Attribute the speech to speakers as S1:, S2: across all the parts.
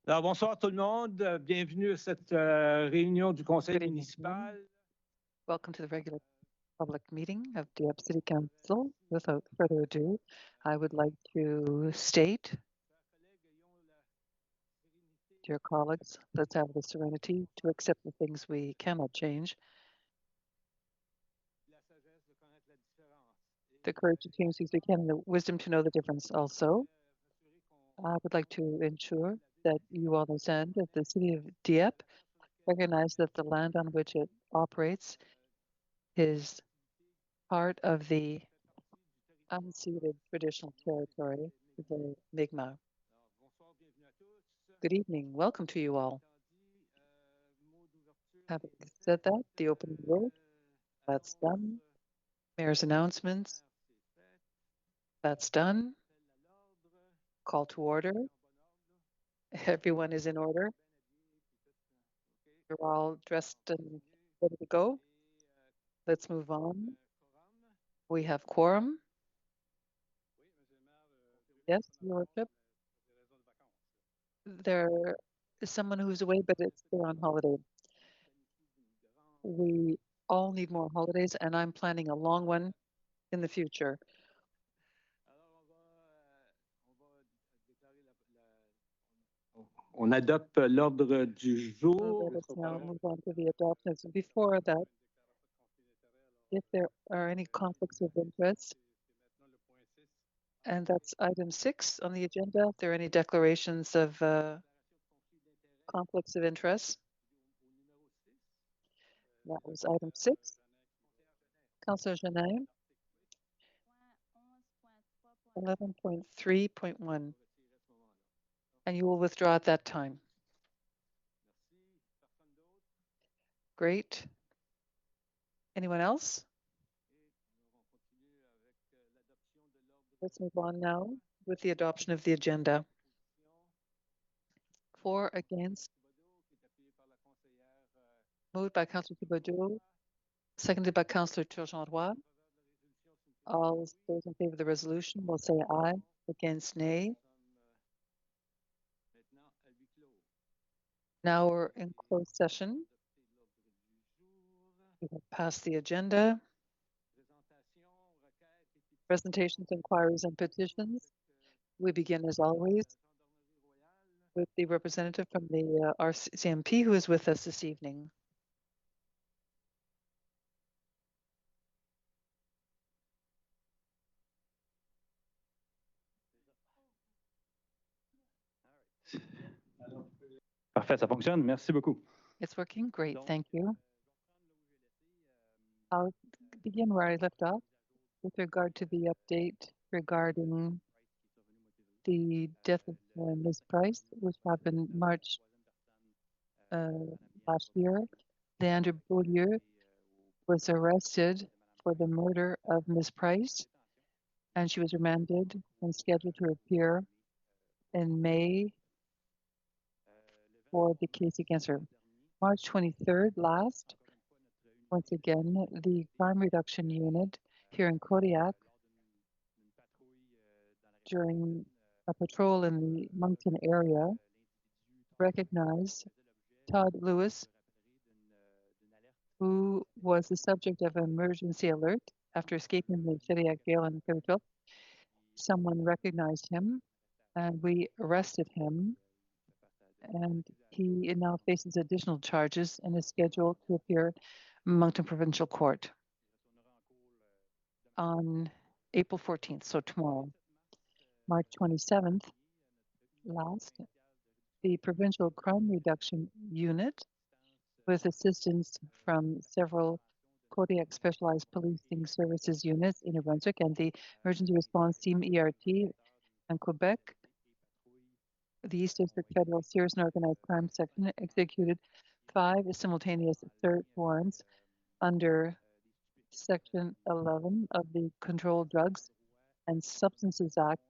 S1: Alors, bonsoir tout le monde. Bienvenue à cette réunion du Conseil municipal.
S2: Welcome to the regular public meeting of Dieppe City Council. Without further ado, I would like to state, dear colleagues, let's have the serenity to accept the things we cannot change, the courage to change things we can, and the wisdom to know the difference also. I would like to ensure that you all understand that the city of Dieppe recognize that the land on which it operates is part of the unceded traditional territory, the Mi'kmaq. Good evening. Welcome to you all. Having said that, the opening word, that's done. Mayor's announcements, that's done. Call to order. Everyone is in order. You're all dressed and ready to go. Let's move on. We have quorum. Yes, Your Worship. There is someone who's away, but they're on holiday. We all need more holidays, and I'm planning a long one in the future.
S1: On adopte l'ordre du jour.
S2: Let us now move on to the adoption. So before that, if there are any conflicts of interest, and that's item 6 on the agenda, if there are any declarations of conflicts of interest, that was item 6. Councillor Genet, 11.3.1, and you will withdraw at that time. Great. Anyone else? Let's move on now with the adoption of the agenda. For, against, moved by Councillor Thibodeau, seconded by Councillor Turgeon-Roy. All those in favor of the resolution will say aye. Against, nay. Now we're in closed session. We have passed the agenda. Presentations, inquiries, and petitions. We begin, as always, with the representative from the RCMP who is with us this evening.
S1: Parfait, ça fonctionne. Merci beaucoup.
S2: It's working great. Thank you. I'll begin where I left off with regard to the update regarding the death of Ms. Price, which happened March last year. Leandre Beaulieu was arrested for the murder of Ms. Price, and she was remanded and scheduled to appear in May for the case against her. March 23rd last, once again, the crime reduction unit here in Kodiak, during a patrol in the Moncton area, recognized Todd Lewis, who was the subject of an emergency alert after escaping the Kodiak jail in 2012. Someone recognized him, and we arrested him, and he now faces additional charges and is scheduled to appear in Moncton Provincial Court on April 14th, so tomorrow. March 27th, last, the Provincial Crime Reduction Unit, with assistance from several Kodiak Specialized Policing Services units in New-Brunswick and the Emergency Response Team ERT in Quebec, the East District Federal Serious and Organized Crime Section executed 5 simultaneous search warrants under Section 11 of the Controlled Drugs and Substances Act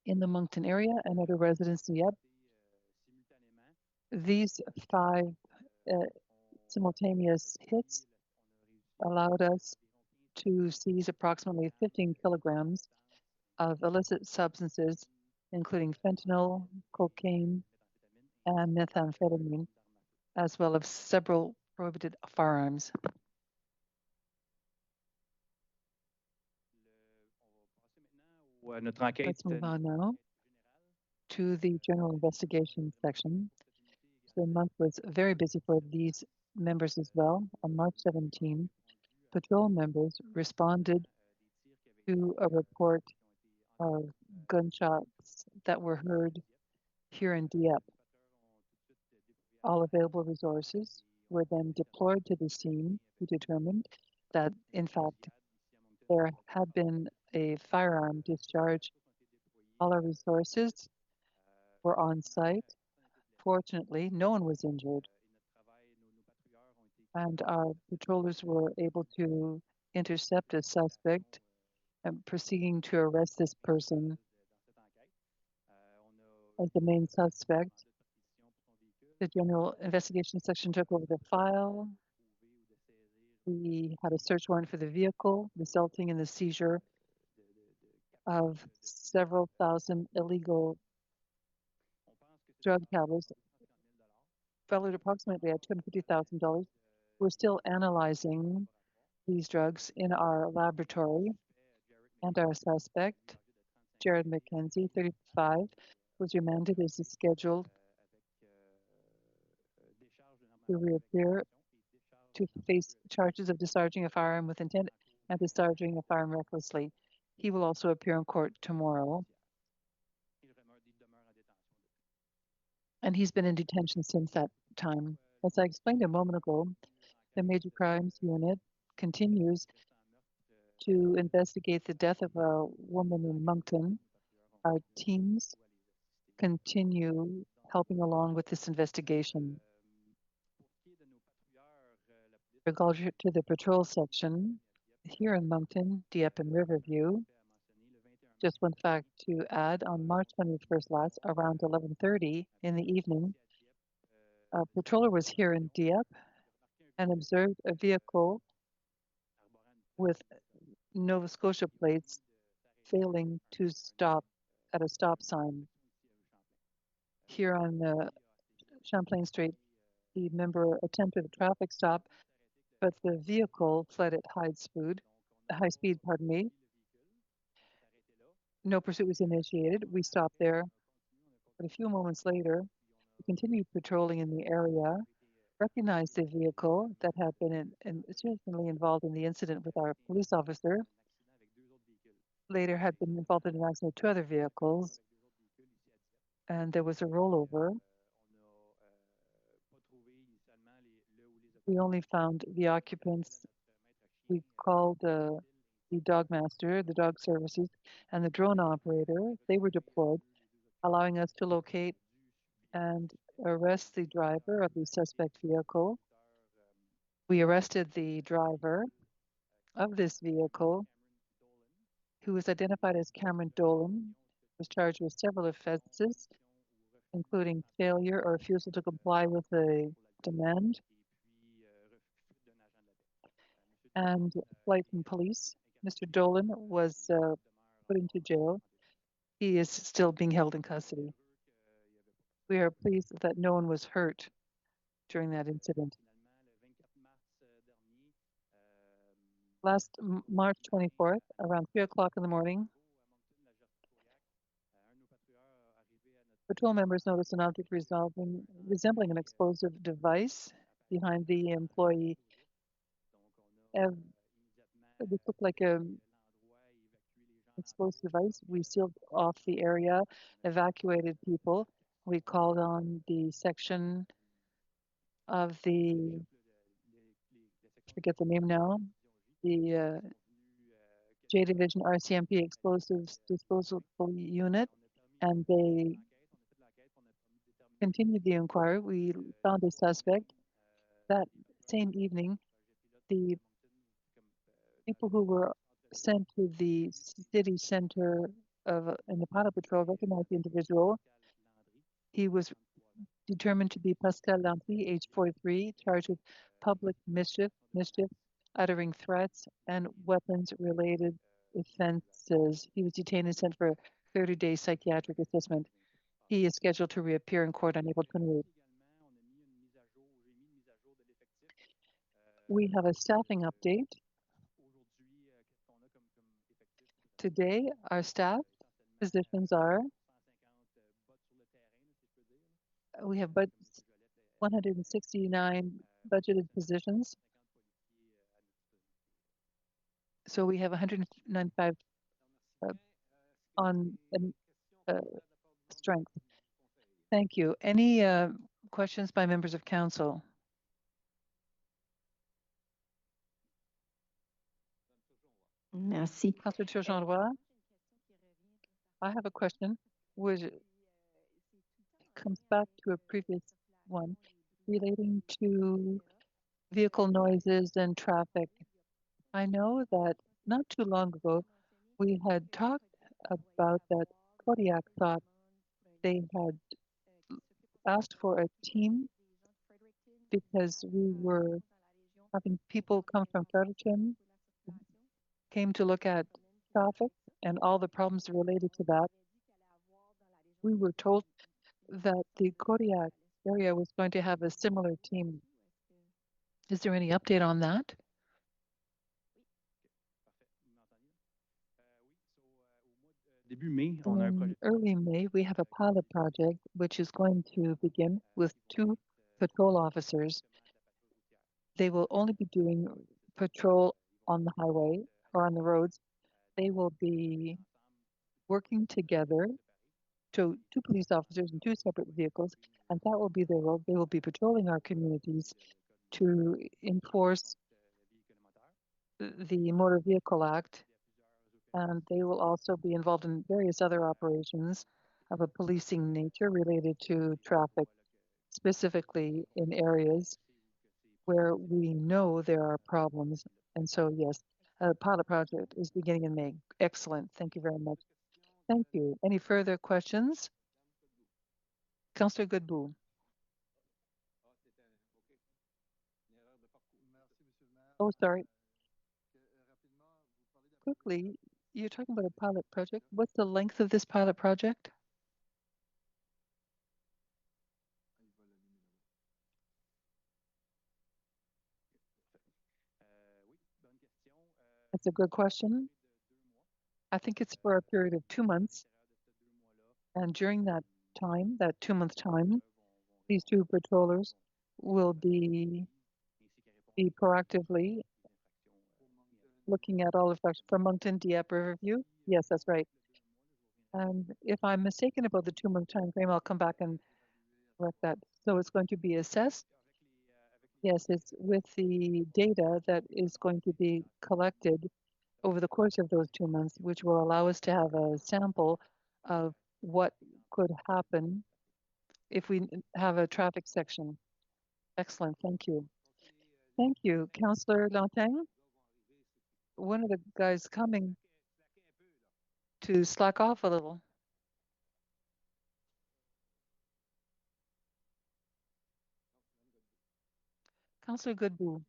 S2: in the Moncton area and at a residence in Dieppe. These 5 simultaneous hits allowed us to seize approximately 15 kilograms of illicit substances including fentanyl, cocaine, and methamphetamine, as well as several prohibited firearms. Let's move on now to the general investigation section. The month was very busy for these members as well. On March 17, patrol members responded to a report of gunshots that were heard here in Dieppe. All available resources were then deployed to the scene to determine that, in fact, there had been a firearm discharge. All our resources were on site. Fortunately, no one was injured, and our patrollers were able to intercept a suspect and proceeding to arrest this person as the main suspect. The general investigation section took over the file. We had a search warrant for the vehicle, resulting in the seizure of several thousand illegal drug tablets, valued approximately at $250,000. We're still analyzing these drugs in our laboratory, and our suspect, Jared McKenzie, 35, was remanded as scheduled to reappear to face charges of discharging a firearm with intent and discharging a firearm recklessly. He will also appear in court tomorrow. And he's been in detention since that time. As I explained a moment ago, the Major Crimes Unit continues to investigate the death of a woman in Moncton. Our teams continue helping along with this investigation. Regarding to the patrol section, here in Moncton, Dieppe, and Riverview, just one fact to add, on March 21st last, around 11:30 in the evening, a patroller was here in Dieppe and observed a vehicle with Nova Scotia plates failing to stop at a stop sign. Here on Champlain Street, the member attempted a traffic stop, but the vehicle fled at high speed, pardon me. No pursuit was initiated. We stopped there, but a few moments later, we continued patrolling in the area, recognized the vehicle that had been seriously involved in the incident with our police officer, later had been involved in an accident with 2 other vehicles, and there was a rollover. We only found the occupants. We called the dog master, the dog services, and the drone operator. They were deployed, allowing us to locate and arrest the driver of the suspect vehicle. We arrested the driver of this vehicle, who was identified as Cameron Dolan, was charged with several offenses, including failure or refusal to comply with a demand and flight from police. Mr. Dolan was put into jail. He is still being held in custody. We are pleased that no one was hurt during that incident. Last March 24th, around 3 o'clock in the morning, patrol members noticed an object resembling an explosive device behind the employee. It looked like an explosive device. We sealed off the area, evacuated people. We called on the section of the, I forget the name now, the J Division RCMP Explosives Disposal Unit, and they continued the inquiry. We found a suspect. That same evening, the people who were sent to the city center in the Pilot Patrol recognized the individual. He was determined to be Pascal Landry, age 43, charged with public mischief, uttering threats, and weapons-related offenses. He was detained and sent for 30-day psychiatric assessment. He is scheduled to reappear in court on April 28th. We have a staffing update. Today, our staff positions are, we have 169 budgeted positions. So we have 195 on strength. Thank you. Any questions by members of council?
S3: Merci.
S2: Councillor Turgeon-Roy, I have a question, which comes back to a previous one relating to vehicle noises and traffic. I know that not too long ago, we had talked about that Kodiak thought they had asked for a team because we were having people come from Fredericton, came to look at traffic and all the problems related to that. We were told that the Kodiak area was going to have a similar team. Is there any update on that? In early May, we have a pilot project which is going to begin with 2 patrol officers. They will only be doing patrol on the highway or on the roads. They will be working together, to 2 police officers in 2 separate vehicles, and that will be their role. They will be patrolling our communities to enforce the Motor Vehicle Act, and they will also be involved in various other operations of a policing nature related to traffic, specifically in areas where we know there are problems. And so, yes, a pilot project is beginning in May. Excellent. Thank you very much. Thank you. Any further questions? Councillor Godbout. Oh, sorry. Quickly, you're talking about a pilot project. What's the length of this pilot project? That's a good question. I think it's for a period of 2 months. And during that time, that 2-month time, these 2 patrollers will be proactively looking at all of that from Moncton, Dieppe, Riverview. Yes, that's right. And if I'm mistaken about the 2-month time frame, I'll come back and correct that. So it's going to be assessed. Yes, it's with the data that is going to be collected over the course of those 2 months, which will allow us to have a sample of what could happen if we have a traffic section. Excellent, thank you. Thank you. Councillor Lantang, one of the guys coming to slack off a little. Councillor Godbout,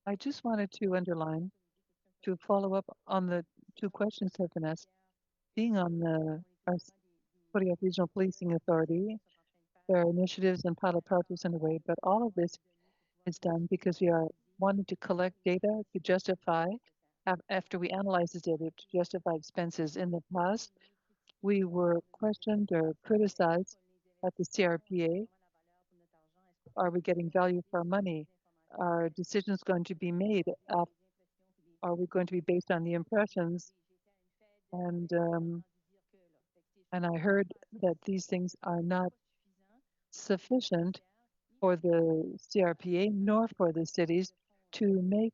S2: I just wanted to underline, to follow up on the 2 questions that have been asked. Being on our Kodiak Regional Policing Authority, there are initiatives and pilot projects underway, but all of this is done because we are wanting to collect data to justify, after we analyze this data, to justify expenses. In the past, we were questioned or criticized at the CRPA. Are we getting value for our money? Are decisions going to be made? Are we going to be based on the impressions? And I heard that these things are not sufficient for the CRPA nor for the cities to make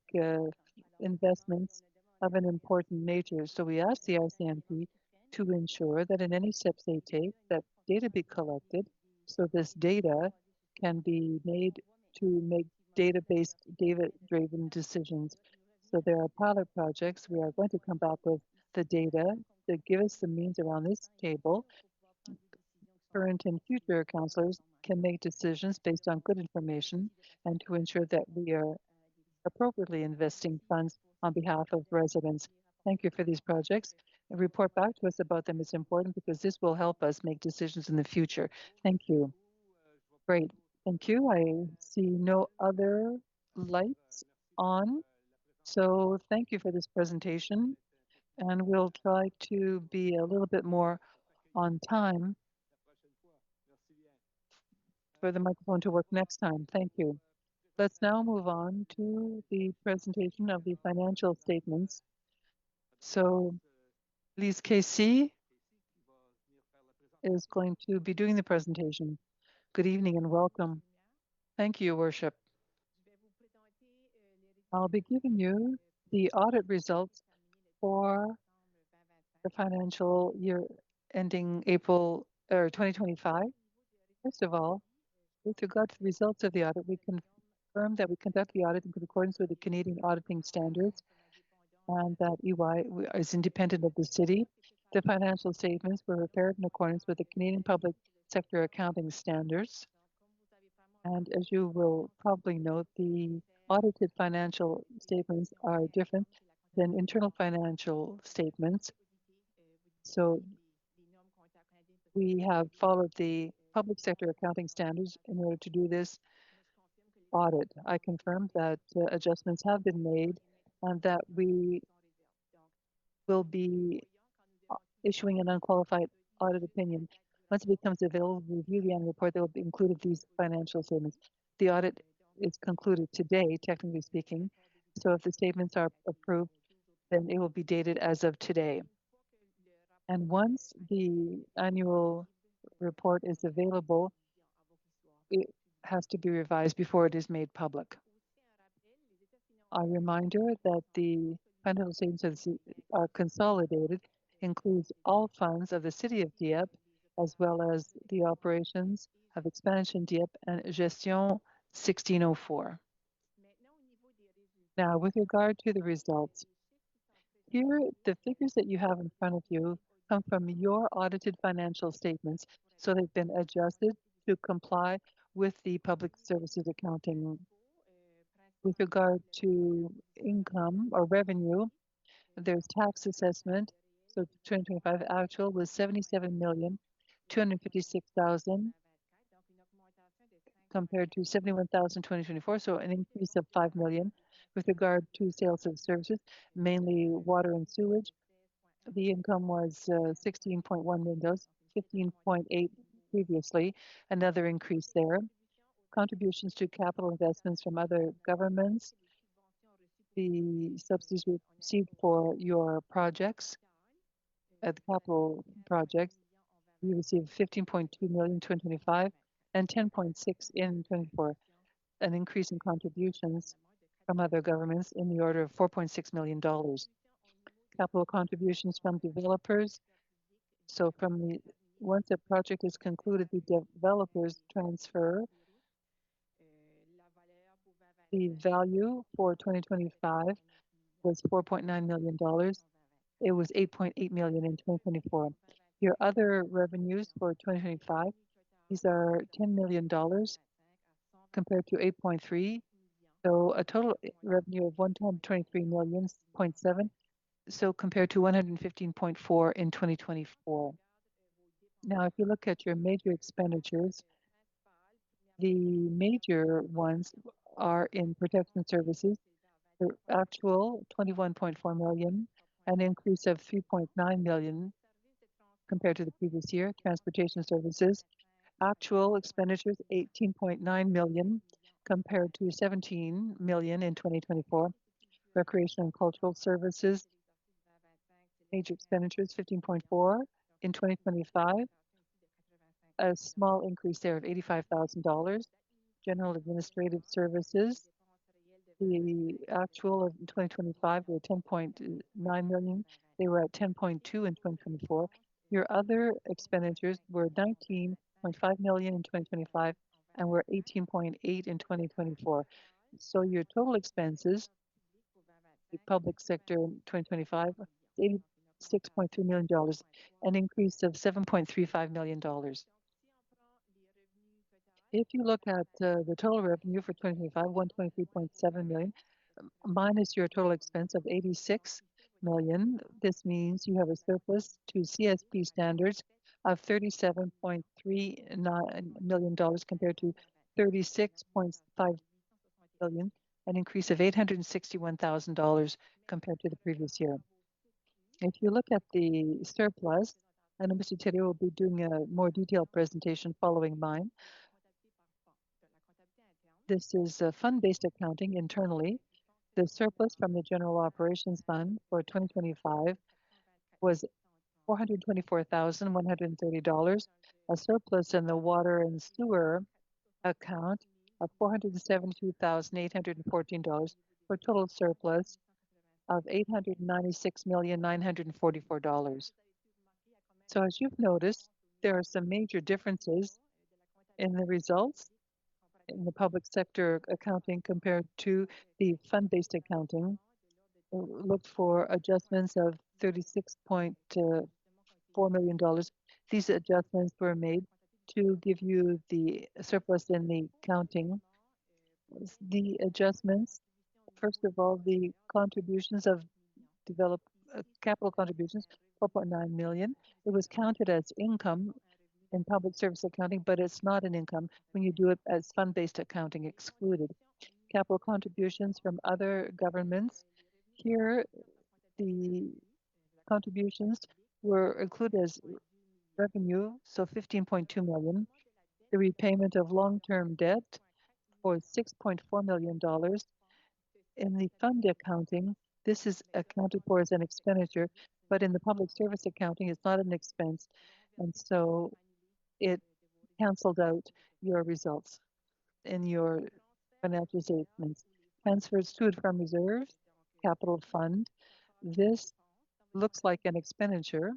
S2: investments of an important nature. So we asked the RCMP to ensure that in any steps they take, that data be collected, so this data can be made to make data-based, data-driven decisions. So there are pilot projects. We are going to come back with the data that give us the means around this table. Current and future councillors can make decisions based on good information and to ensure that we are appropriately investing funds on behalf of residents. Thank you for these projects. report back to us about them is important because this will help us make decisions in the future. Thank you. Great. Thank you. I see no other lights on. So thank you for this presentation. And we'll try to be a little bit more on time for the microphone to work next time. Thank you. Let's now move on to the presentation of the financial statements. So Lise Casey is going to be doing the presentation. Good evening and welcome. Thank you, Your Worship. I'll be giving you the audit results for the financial year ending April 2025. First of all, with regard to the results of the audit, we confirm that we conduct the audit in accordance with the Canadian auditing standards and that EY is independent of the city. The financial statements were prepared in accordance with the Canadian Public Sector Accounting Standards. And as you will probably note, the audited financial statements are different than internal financial statements. So we have followed the public sector accounting standards in order to do this audit. I confirm that adjustments have been made and that we will be issuing an unqualified audit opinion. Once it becomes available, we'll review the annual report that will be included these financial statements. The audit is concluded today, technically speaking. So if the statements are approved, then it will be dated as of today. And once the annual report is available, it has to be revised before it is made public. A reminder that the financial statements are consolidated, includes all funds of the city of Dieppe, as well as the operations of Expansion Dieppe and Gestion 1604. Now, with regard to the results, here, the figures that you have in front of you come from your audited financial statements, so they've been adjusted to comply with the public services accounting. With regard to income or revenue, there's tax assessment. So 2025 actual was 77,256,000 compared to 71,000 2024, so an increase of 5 million. With regard to sales of services, mainly water and sewage, the income was 16.1 million, 15.8 previously, another increase there. Contributions to capital investments from other governments, the subsidies received for your projects, the capital projects, we received 15.2 million in 2025 and 10.6 in 2024, an increase in contributions from other governments in the order of $4.6 million. Capital contributions from developers. So once a project is concluded, the developers transfer the value for 2025 was $4.9 million. It was 8.8 million in 2024. Your other revenues for 2025, these are $10 million compared to 8.3. So a total revenue of 123 million, 0.7. So compared to 115.4 in 2024. Now, if you look at your major expenditures, the major ones are in protection services. The actual 21.4 million, an increase of 3.9 million compared to the previous year. Transportation services, actual expenditures 18.9 million compared to 17 million in 2024. Recreation and cultural services, major expenditures 15.4 in 2025. A small increase there of $85,000. General administrative services, the actual of 2025 were 10.9 million. They were at 10.2 in 2024. Your other expenditures were 19.5 million in 2025 and were 18.8 in 2024. So your total expenses, the public sector in 2025, $86.3 million, an increase of $7.35 million. If you look at the total revenue for 2025, 123.7 million, minus your total expense of 86 million. This means you have a surplus to CSP standards of $37.39 million compared to $36.5 billion, an increase of $861,000 compared to the previous year. If you look at the surplus, and Mr. Thierry will be doing a more detailed presentation following mine. This is a fund-based accounting internally. The surplus from the General Operations Fund for 2025 was $424,130, a surplus in the water and sewer account of $472,814 for a total surplus of $896,944. So as you've noticed, there are some major differences in the results in the public sector accounting compared to the fund-based accounting. Look for adjustments of $36.4 million. These adjustments were made to give you the surplus in the accounting. The adjustments, first of all, the contributions of capital contributions, 4.9 million. It was counted as income in public service accounting, but it's not an income when you do it as fund-based accounting excluded. Capital contributions from other governments. Here, the contributions were included as revenue, so 15.2 million. The repayment of long-term debt for $6.4 million. In the fund accounting, this is accounted for as an expenditure, but in the public service accounting, it's not an expense. And so it canceled out your results in your financial statements. Transfers to and from reserves, capital fund. This looks like an expenditure,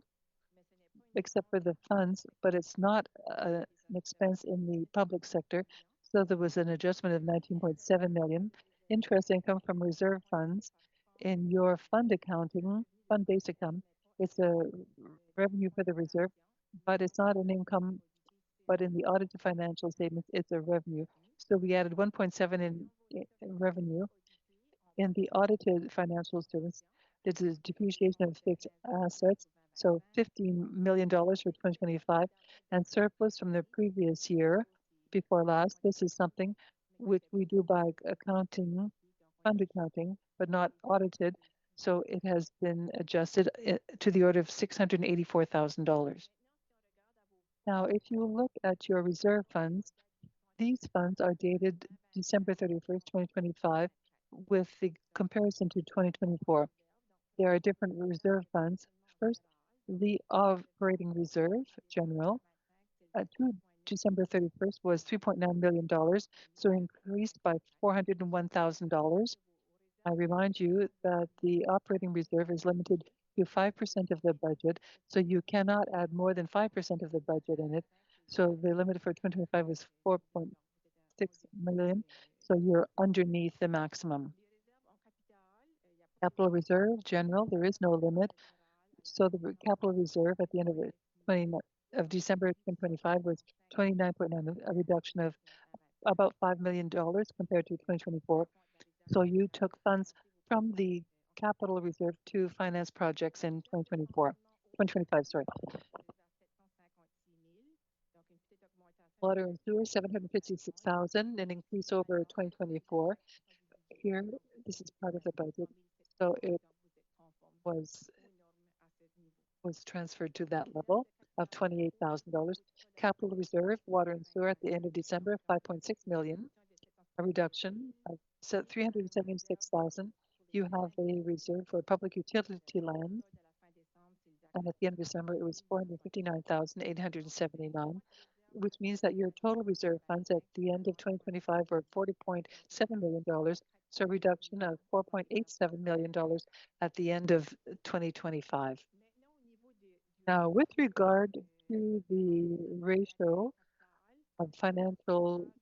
S2: except for the funds, but it's not an expense in the public sector. So there was an adjustment of 19.7 million. Interest income from reserve funds in your fund accounting, fund-based income. It's a revenue for the reserve, but it's not an income, but in the audited financial statements, it's a revenue. So we added 1.7 in revenue. In the audited financial statements, there's a depreciation of fixed assets, so $15 million for 2025, and surplus from the previous year before last. This is something which we do by accounting, fund accounting, but not audited. So it has been adjusted to the order of $684,000. Now, if you look at your reserve funds, these funds are dated December 31st, 2025, with the comparison to 2024. There are different reserve funds. First, the operating reserve general to December 31st was $3.9 million, so increased by $401,000. I remind you that the operating reserve is limited to 5% of the budget, so you cannot add more than 5% of the budget in it. So the limit for 2025 was 4.6 million, so you're underneath the maximum. Capital reserve general, there is no limit. So the capital reserve at the end of December 2025 was 29.9, a reduction of about $5 million compared to 2024. So you took funds from the capital reserve to finance projects in 2025, sorry. Water and sewer, 756,000, an increase over 2024. Here, this is part of the budget. So it was transferred to that level of $28,000. Capital reserve, water and sewer at the end of December, 5.6 million, a reduction of 376,000. You have a reserve for public utility land, and at the end of December, it was 459,879, which means that your total reserve funds at the end of 2025 were $40.7 million, so a reduction of $4.87 million at the end of 2025. Now, with regard to the ratio of financial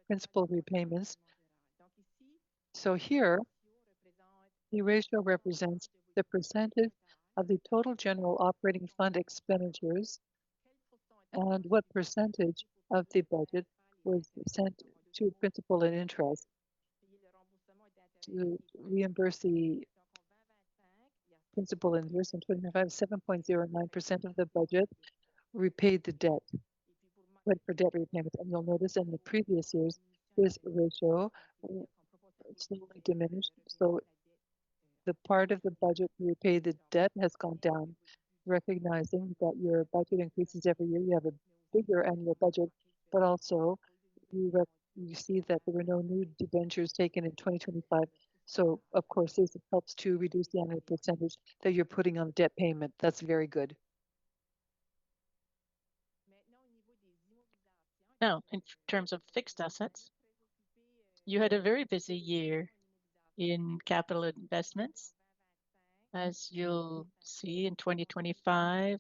S2: principal repayments, so here, the ratio represents the percentage of the total general operating fund expenditures and what percentage of the budget was sent to principal and interest to reimburse the principal interest in 2025, 7.09% of the budget repaid the debt, went for debt repayment. And you'll notice in the previous years, this ratio slowly diminished. So the part of the budget to repay the debt has gone down, recognizing that your budget increases every year. You have a bigger annual budget, but also you see that there were no new debentures taken in 2025. So of course, this helps to reduce the annual percentage that you're putting on debt payment. That's very good.
S3: Now, in terms of fixed assets, you had a very busy year in capital investments. As you'll see in 2025,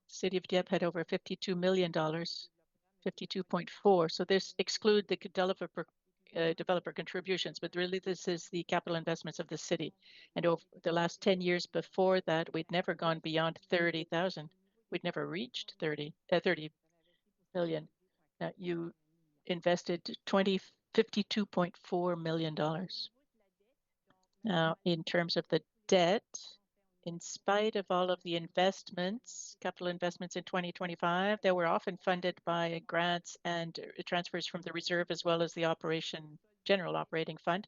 S3: City of Dieppe had over $52 million, 52.4. So this exclude the developer contributions, but really this is the capital investments of the city. And over the last 10 years before that, we'd never gone beyond 30,000. We'd never reached 30 million. Now you invested $52.4 million. Now, in terms of the debt, in spite of all of the investments, capital investments in 2025, they were often funded by grants and transfers from the reserve as well as the general operating fund.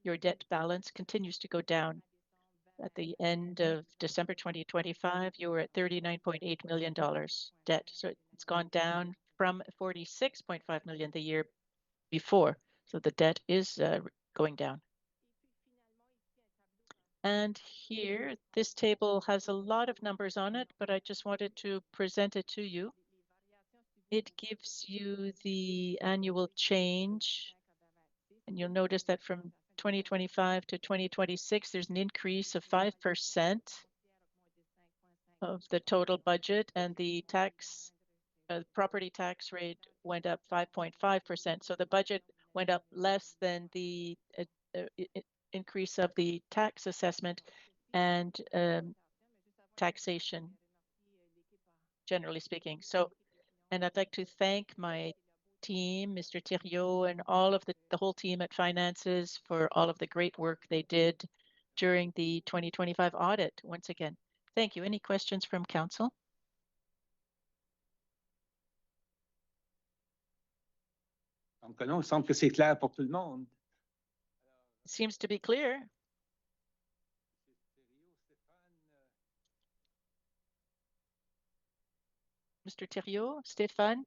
S3: Your debt balance continues to go down. At the end of December 2025, you were at $39.8 million debt. So it's gone down from $46.5 million the year before. So the debt is going down. And here, this table has a lot of numbers on it, but I just wanted to present it to you. It gives you the annual change, and you'll notice that from 2025 to 2026, there's an increase of 5% of the total budget, and the property tax rate went up 5.5%. So the budget went up less than the increase of the tax assessment and taxation, generally speaking. So, and I'd like to thank my team, Mr. Thériault, and all of the whole team at Finances for all of the great work they did during the 2025 audit. Once again, thank you. Any questions from council?
S1: Non, il semble que c'est clair pour tout le monde.
S3: It seems to be clear. Mr. Thériault, Stéphane?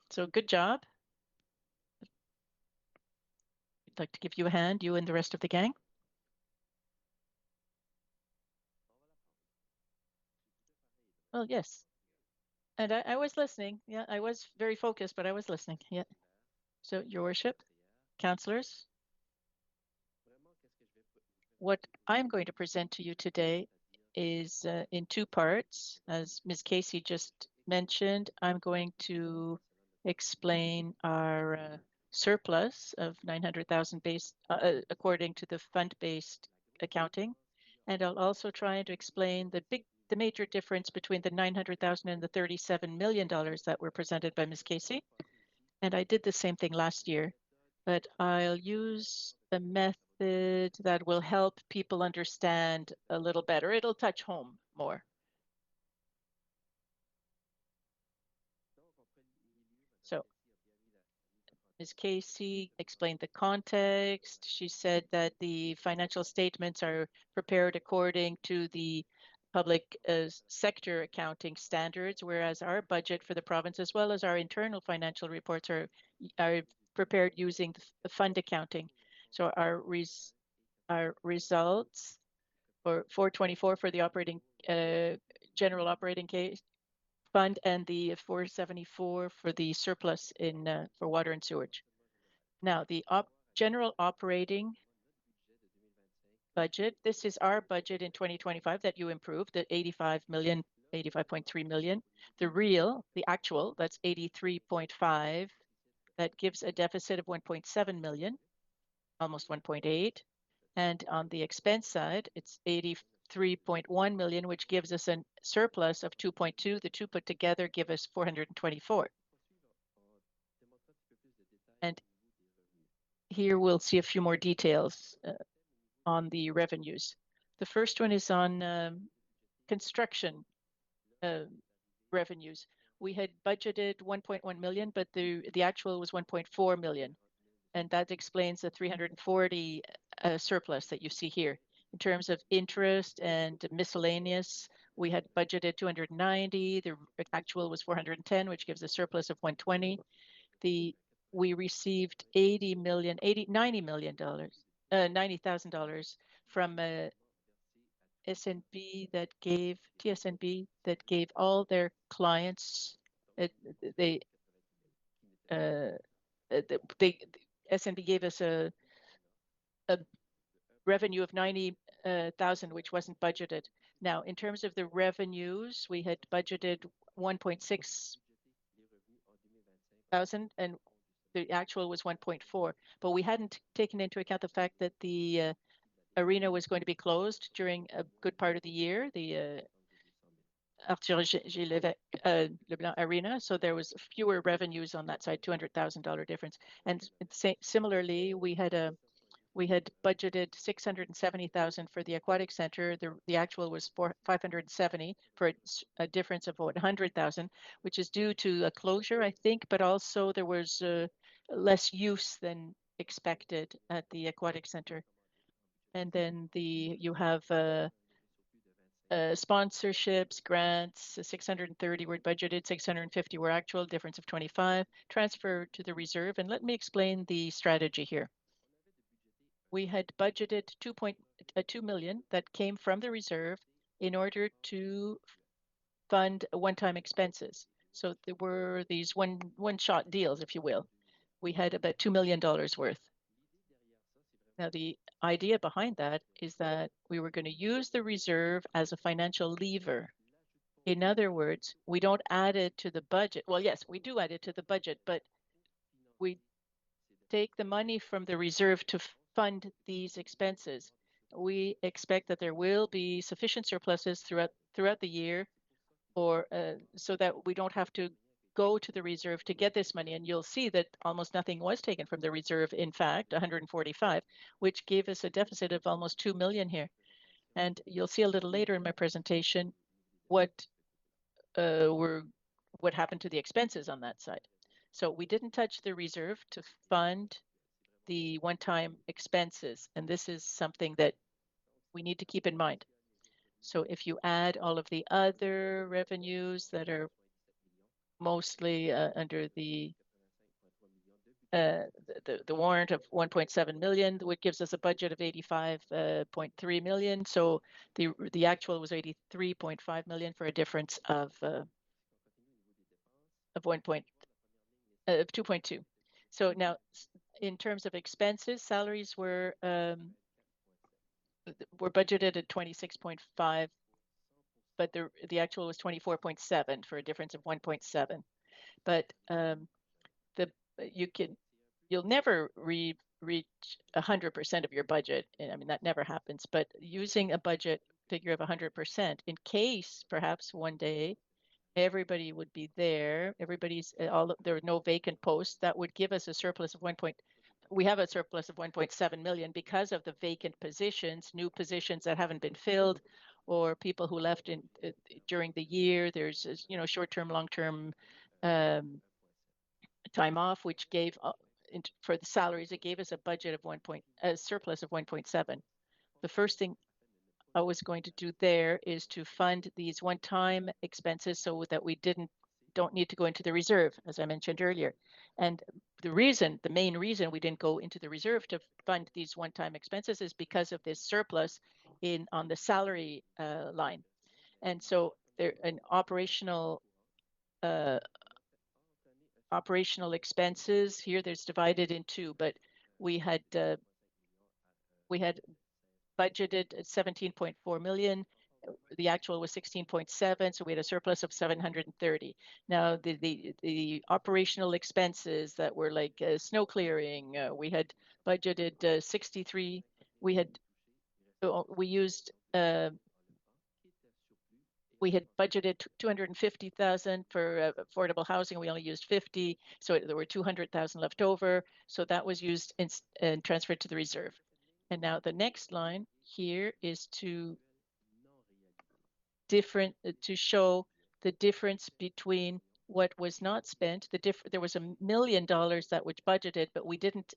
S3: So good job. I'd like to give you a hand, you and the rest of the gang. Well, yes. And I was listening. Yeah, I was very focused, but I was listening. Yeah. So, Your Worship, councillors, what I'm going to present to you today is in two parts. As Ms. Casey just mentioned, I'm going to explain our surplus of 900,000 according to the fund-based accounting. And I'll also try to explain the major difference between the 900,000 and the $37 million that were presented by Ms. Casey. And I did the same thing last year, but I'll use a method that will help people understand a little better. It'll touch home more. So Ms. Casey explained the context. She said that the financial statements are prepared according to the public sector accounting standards, whereas our budget for the province, as well as our internal financial reports, are prepared using the fund accounting. So our results for 424 for the operating general operating case fund and the 474 for the surplus in for water and sewage. Now the general operating budget, this is our budget in 2025 that you improved at 85 million, 85.3 million. The actual, that's 83.5. That gives a deficit of 1.7 million, almost 1.8. And on the expense side, it's 83.1 million, which gives us a surplus of 2.2. The two put together give us 424. And here we'll see a few more details on the revenues. The first one is on construction revenues. We had budgeted 1.1 million, but the actual was 1.4 million. And that explains the 340 surplus that you see here. In terms of interest and miscellaneous, we had budgeted 290. The actual was 410, which gives a surplus of 120. We received $90 million, $90,000 from TSNB that gave all their clients. SNB gave us a revenue of 90,000, which wasn't budgeted. Now, in terms of the revenues, we had budgeted 1.6 thousand, and the actual was 1.4. But we hadn't taken into account the fact that the arena was going to be closed during a good part of the year. The Arthur Leblanc Arena, so there was fewer revenues on that side, $200,000 difference. And similarly, we had budgeted 670,000 for the aquatic center. The actual was 570 for a difference of 100,000, which is due to a closure, I think, but also there was less use than expected at the aquatic center. And then you have sponsorships, grants, 630 were budgeted, 650 were actual, difference of 25, transfer to the reserve. And let me explain the strategy here. We had budgeted 2 million that came from the reserve in order to fund one-time expenses. So there were these one-shot deals, if you will. We had about $2 million worth. Now, the idea behind that is that we were going to use the reserve as a financial lever. In other words, we don't add it to the budget. Well, yes, we do add it to the budget, but we take the money from the reserve to fund these expenses. We expect that there will be sufficient surpluses throughout the year, or so that we don't have to go to the reserve to get this money. And you'll see that almost nothing was taken from the reserve, in fact, 145, which gave us a deficit of almost 2 million here. And you'll see a little later in my presentation what happened to the expenses on that side. So we didn't touch the reserve to fund the one-time expenses, and this is something that we need to keep in mind. So if you add all of the other revenues that are mostly under the warrant of 1.7 million, which gives us a budget of 85.3 million. So the actual was 83.5 million for a difference of 2.2. So now, in terms of expenses, salaries were budgeted at 26.5, but the actual was 24.7 for a difference of 1.7. But you'll never reach 100% of your budget. I mean, that never happens. But using a budget figure of 100%, in case perhaps one day everybody would be there, there are no vacant posts, that would give us a surplus of we have a surplus of 1.7 million because of the vacant positions, new positions that haven't been filled, or people who left during the year. There's short-term, long-term time off, which gave for the salaries, it gave us a budget of a surplus of 1.7. The first thing I was going to do there is to fund these one-time expenses so that we don't need to go into the reserve, as I mentioned earlier. And the main reason we didn't go into the reserve to fund these one-time expenses is because of this surplus on the salary line. And so an operational expenses here, there's divided in two, but we had budgeted 17.4 million. The actual was 16.7, so we had a surplus of 730. Now, the operational expenses that were like snow clearing, we had budgeted 63. We used we had budgeted 250,000 for affordable housing. We only used 50, so there were 200,000 left over. So that was used and transferred to the reserve. And now the next line here is to show the difference between what was not spent. There was $1 million that was budgeted, but we didn't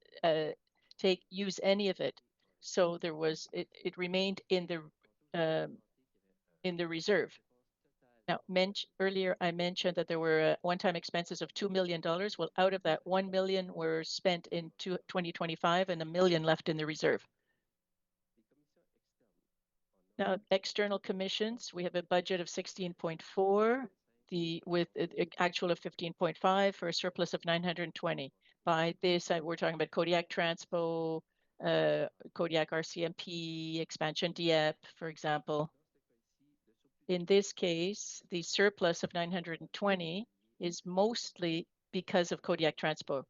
S3: use any of it. So there was it remained in the reserve. Now, earlier I mentioned that there were one-time expenses of $2 million. Well, out of that, 1 million were spent in 2025 and $1 million left in the reserve. Now, external commissions, we have a budget of 16.4, with an actual of 15.5 for a surplus of 920. By this, we're talking about Kodiak Transpo, Kodiak RCMP, expansion Dieppe, for example. In this case, the surplus of 920 is mostly because of Kodiak Transpo.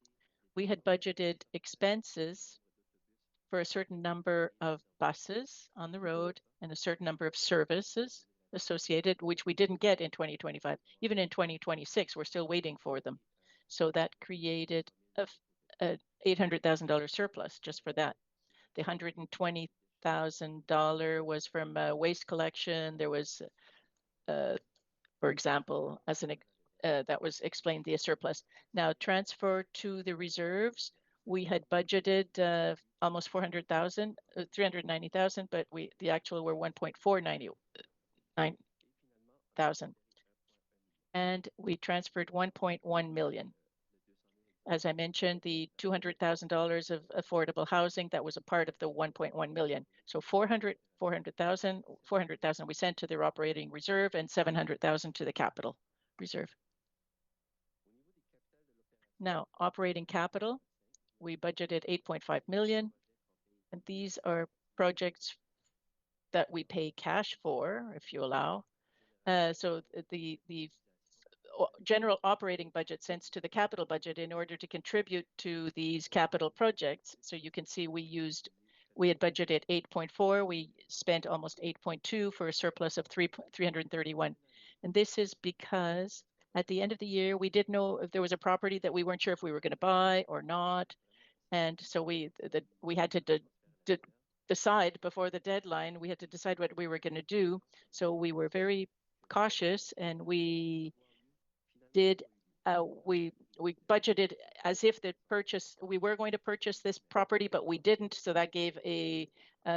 S3: We had budgeted expenses for a certain number of buses on the road and a certain number of services associated, which we didn't get in 2025. Even in 2026, we're still waiting for them. So that created a $800,000 surplus just for that. The $120,000 was from waste collection. There was, for example, that was explained the surplus. Now transfer to the reserves. We had budgeted almost 400,000, 390,000, but the actual were 1,499,000, and we transferred 1.1 million. As I mentioned, the $200,000 of affordable housing, that was a part of the 1.1 million. So 400,000 we sent to their operating reserve and 700,000 to the capital reserve. Now, operating capital, we budgeted 8.5 million, and these are projects that we pay cash for, if you allow. So the general operating budget sends to the capital budget in order to contribute to these capital projects. So you can see we had budgeted 8.4, we spent almost 8.2 for a surplus of 331. And this is because at the end of the year, we didn't know if there was a property that we weren't sure if we were going to buy or not. And so we had to decide before the deadline, we had to decide what we were going to do. So we were very cautious, and we budgeted as if we were going to purchase this property, but we didn't. So that gave a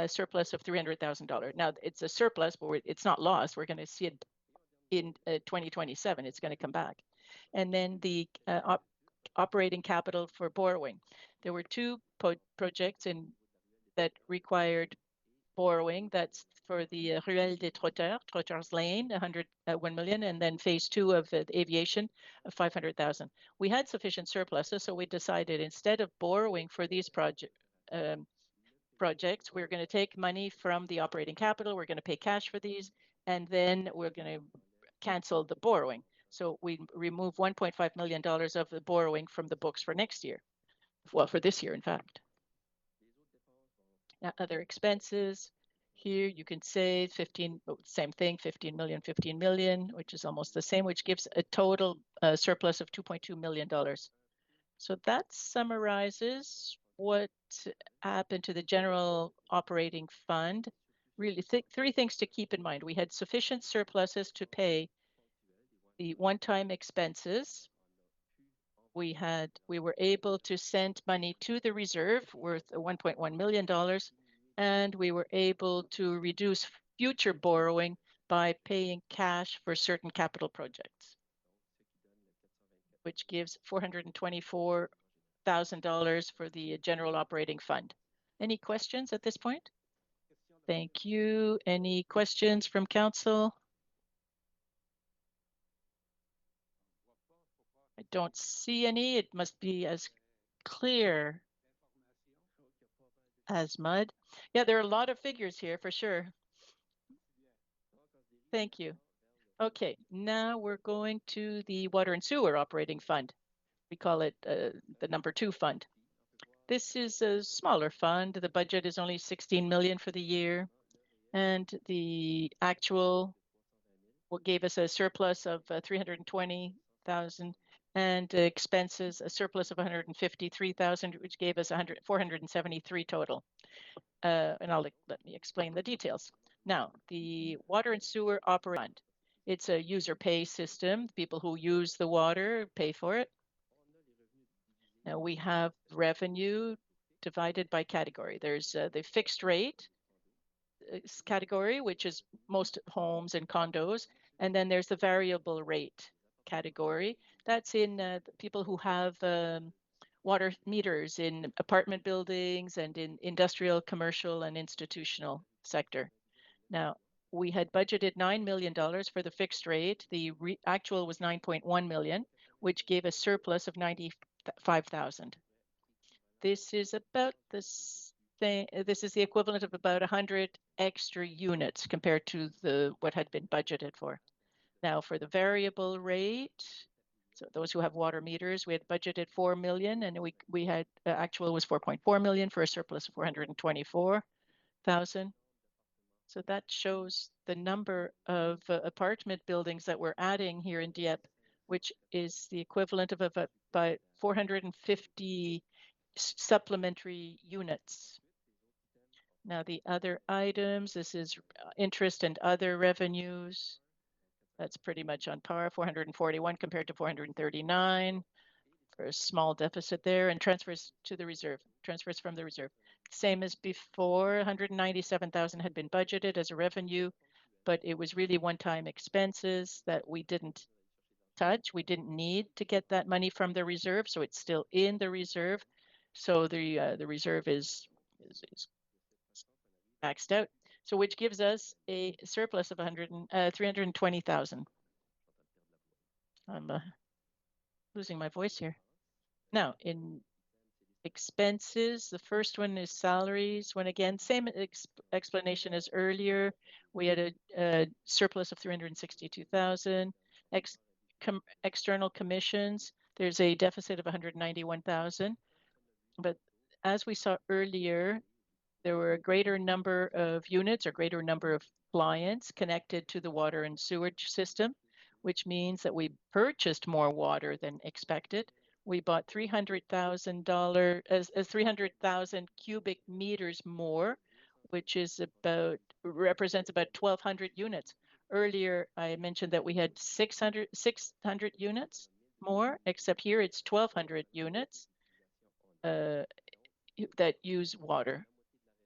S3: surplus of $300,000. Now it's a surplus, but it's not lost. We're going to see it in 2027. It's going to come back. And then the operating capital for borrowing. There were two projects that required borrowing. That's for the Ruelle des Trotteurs, Trotteurs Lane, 1 million, and then phase 2 of the aviation of 500,000. We had sufficient surpluses, so we decided instead of borrowing for these projects, we're going to take money from the operating capital, we're going to pay cash for these, and then we're going to cancel the borrowing. So we remove $1.5 million of the borrowing from the books for next year. Well, for this year, in fact. Now, other expenses. Here you can say same thing, 15 million, which is almost the same, which gives a total surplus of $2.2 million. So that summarizes what happened to the general operating fund. Really, three things to keep in mind. We had sufficient surpluses to pay the one-time expenses. We were able to send money to the reserve worth $1.1 million, and we were able to reduce future borrowing by paying cash for certain capital projects, which gives $424,000 for the general operating fund. Any questions at this point? Thank you. Any questions from council? I don't see any. It must be as clear as mud. Yeah, there are a lot of figures here for sure. Thank you. Okay, now we're going to the water and sewer operating fund. We call it the number 2 fund. This is a smaller fund. The budget is only 16 million for the year, and the actual gave us a surplus of 320,000, and expenses a surplus of 153,000, which gave us 473 total. And let me explain the details. Now, the water and sewer operate. It's a user pay system. People who use the water pay for it. Now we have revenue divided by category. There's the fixed rate category, which is most homes and condos. And then there's the variable rate category. That's in people who have water meters in apartment buildings and in industrial, commercial, and institutional sector. Now, we had budgeted $9 million for the fixed rate. The actual was 9.1 million, which gave a surplus of 95,000. This is about this thing. This is the equivalent of about 100 extra units compared to what had been budgeted for. Now, for the variable rate, so those who have water meters, we had budgeted 4 million, and we had actual was 4.4 million for a surplus of 424,000. So that shows the number of apartment buildings that we're adding here in Dieppe, which is the equivalent of about 450 supplementary units. Now the other items, this is interest and other revenues. That's pretty much on par, 441 compared to 439 for a small deficit there, and transfers to the reserve, transfers from the reserve. Same as before, 197,000 had been budgeted as a revenue, but it was really one-time expenses that we didn't touch. We didn't need to get that money from the reserve, so it's still in the reserve. So the reserve is maxed out. So which gives us a surplus of 320,000. I'm losing my voice here. Now in expenses, the first one is salaries. When again, same explanation as earlier. We had a surplus of 362,000. External commissions, there's a deficit of 191,000. But as we saw earlier, there were a greater number of units or greater number of clients connected to the water and sewage system, which means that we purchased more water than expected. We bought $300,000 as 300,000 cubic meters more, which is represents about 1,200 units. Earlier, I mentioned that we had 600 units more, except here it's 1,200 units that use water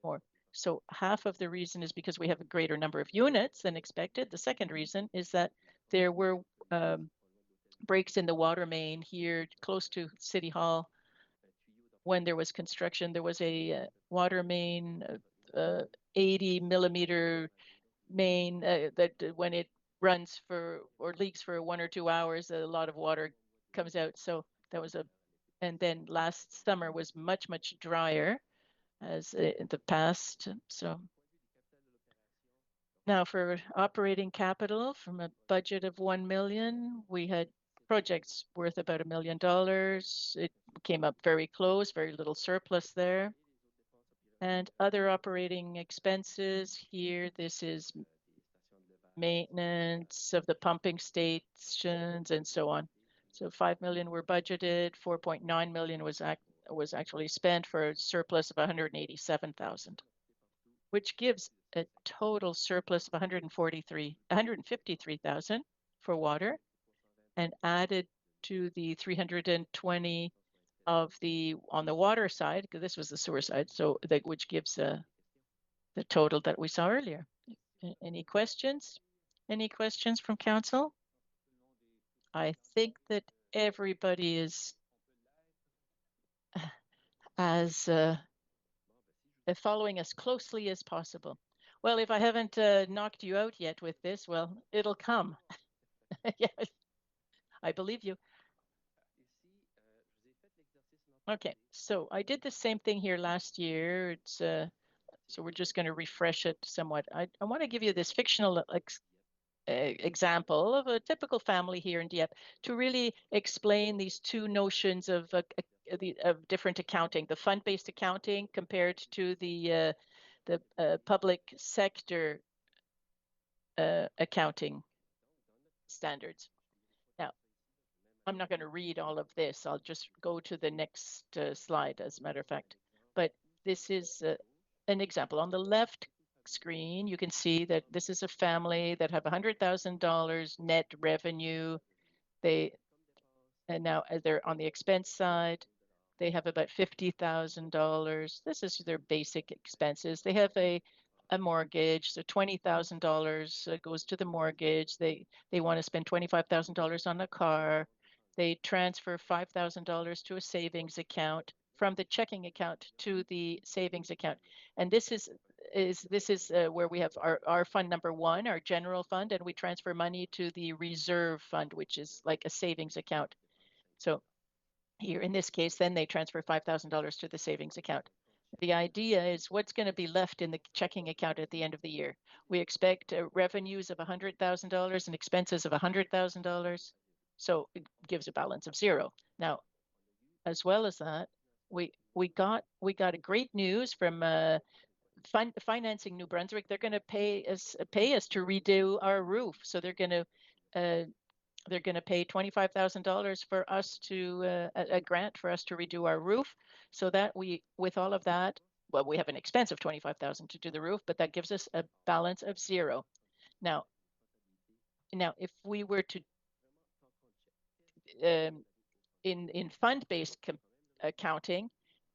S3: more. So half of the reason is because we have a greater number of units than expected. The second reason is that there were breaks in the water main here close to City Hall. When there was construction, there was a water main, 80 millimeter main that when it runs for or leaks for 1 or 2 hours, a lot of water comes out. So that was and then last summer was much, much drier as in the past. So now for operating capital, from a budget of 1 million, we had projects worth about $1 million. It came up very close, very little surplus there. And other operating expenses here, this is maintenance of the pumping stations and so on. So 5 million were budgeted, 4.9 million was actually spent for a surplus of 187,000, which gives a total surplus of 153,000 for water, and added to the 320 of on the water side, because this was the sewer side, so which gives the total that we saw earlier. Any questions? Any questions from council? I think that everybody is as following as closely as possible. Well, if I haven't knocked you out yet with this, well, it'll come. Yes, I believe you. Okay, so I did the same thing here last year. It's so we're just going to refresh it somewhat. I want to give you this fictional example of a typical family here in Dieppe to really explain these two notions of different accounting: the fund-based accounting compared to the public sector accounting. standards. Now, I'm not going to read all of this. I'll just go to the next slide, as a matter of fact. But this is an example. On the left screen, you can see that this is a family that have $100,000 net revenue. And now they're on the expense side. They have about $50,000. This is their basic expenses. They have a mortgage, so $20,000 goes to the mortgage. They want to spend $25,000 on a car. They transfer $5,000 to a savings account from the checking account to the savings account. And this is where we have our fund number one, our general fund, and we transfer money to the reserve fund, which is like a savings account. So here in this case, then they transfer $5,000 to the savings account. The idea is what's going to be left in the checking account at the end of the year. We expect revenues of $100,000 and expenses of $100,000. So it gives a balance of zero. Now, as well as that, we got a great news from financing New-Brunswick. They're going to pay us to redo our roof. So they're going to pay $25,000 for us to a grant for us to redo our roof, so that with all of that, well, we have an expense of $25,000 to do the roof, but that gives us a balance of zero. Now, if we were to in fund-based accounting,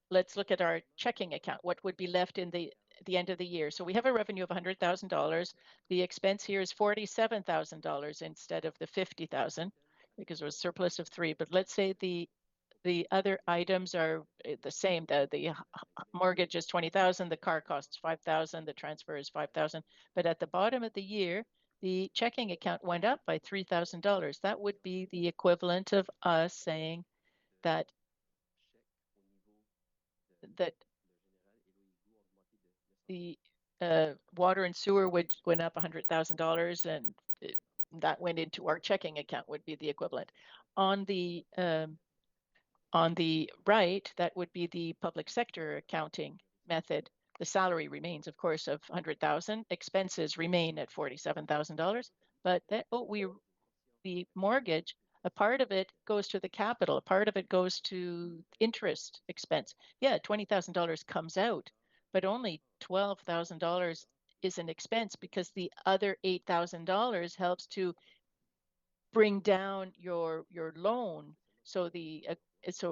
S3: let's look at our checking account. What would be left in the end of the year? So we have a revenue of $100,000. The expense here is $47,000 instead of the $50,000 because there was a surplus of $3,000. But let's say the other items are the same. The mortgage is $20,000. The car costs $5,000. The transfer is $5,000. But at the bottom of the year, the checking account went up by $3,000. That would be the equivalent of us saying that the water and sewer went up $100,000, and that went into our checking account would be the equivalent. On the right, that would be the public sector accounting method. The salary remains, of course, of $100,000. Expenses remain at $47,000, but the mortgage, a part of it goes to the capital, a part of it goes to interest expense. Yeah, $20,000 comes out, but only $12,000 is an expense because the other $8,000 helps to bring down your loan. So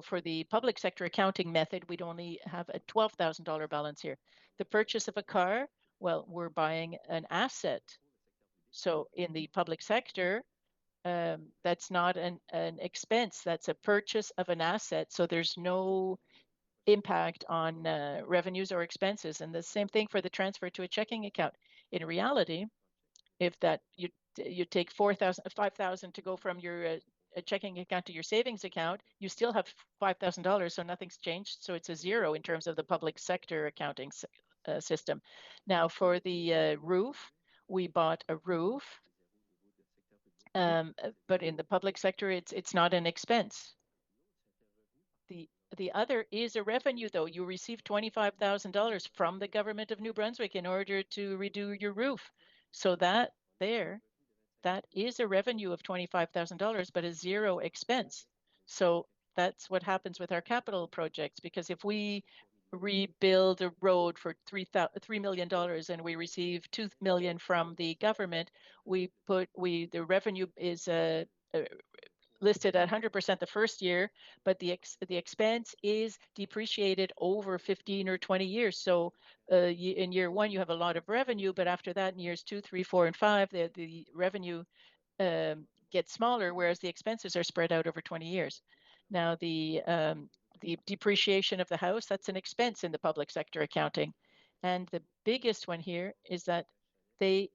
S3: for the public sector accounting method, we'd only have a $12,000 balance here. The purchase of a car, well, we're buying an asset. So in the public sector, that's not an expense, that's a purchase of an asset. So there's no impact on revenues or expenses. And the same thing for the transfer to a checking account. In reality, if that you take $5,000 to go from your checking account to your savings account, you still have $5,000, so nothing's changed. So it's a zero in terms of the public sector accounting system. Now for the roof, we bought a roof. But in the public sector, it's not an expense. The other is a revenue, though. You receive $25,000 from the government of New Brunswick in order to redo your roof. So that is a revenue of $25,000, but a zero expense. So that's what happens with our capital projects, because if we rebuild a road for $3 million and we receive $2 million from the government, the revenue is listed at 100% the first year, but the expense is depreciated over 15 or 20 years. So in year one, you have a lot of revenue, but after that, in years 2, 3, 4, and 5, the revenue gets smaller, whereas the expenses are spread out over 20 years. Now, the depreciation of the house, that's an expense in the public sector accounting. And the biggest one here is that they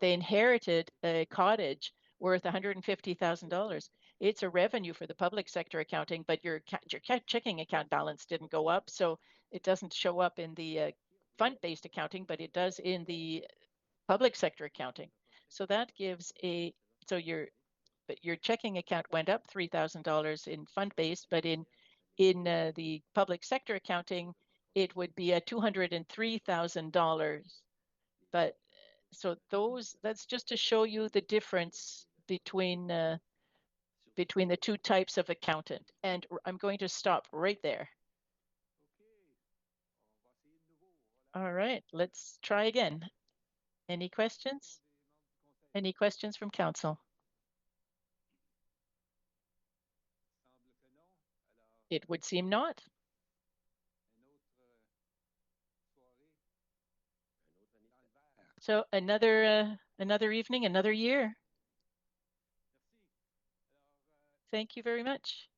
S3: inherited a cottage worth $150,000. It's a revenue for the public sector accounting, but your checking account balance didn't go up, so it doesn't show up in the fund-based accounting, but it does in the public sector accounting. So that gives your checking account went up $3,000 in fund-based, but in the public sector accounting, it would be a $203,000. But So that's just to show you the difference between the two types of accountant. And I'm going to stop right there. All right, let's try again. Any questions? Any questions from council? It would seem not. So another evening, another year. Thank you very much.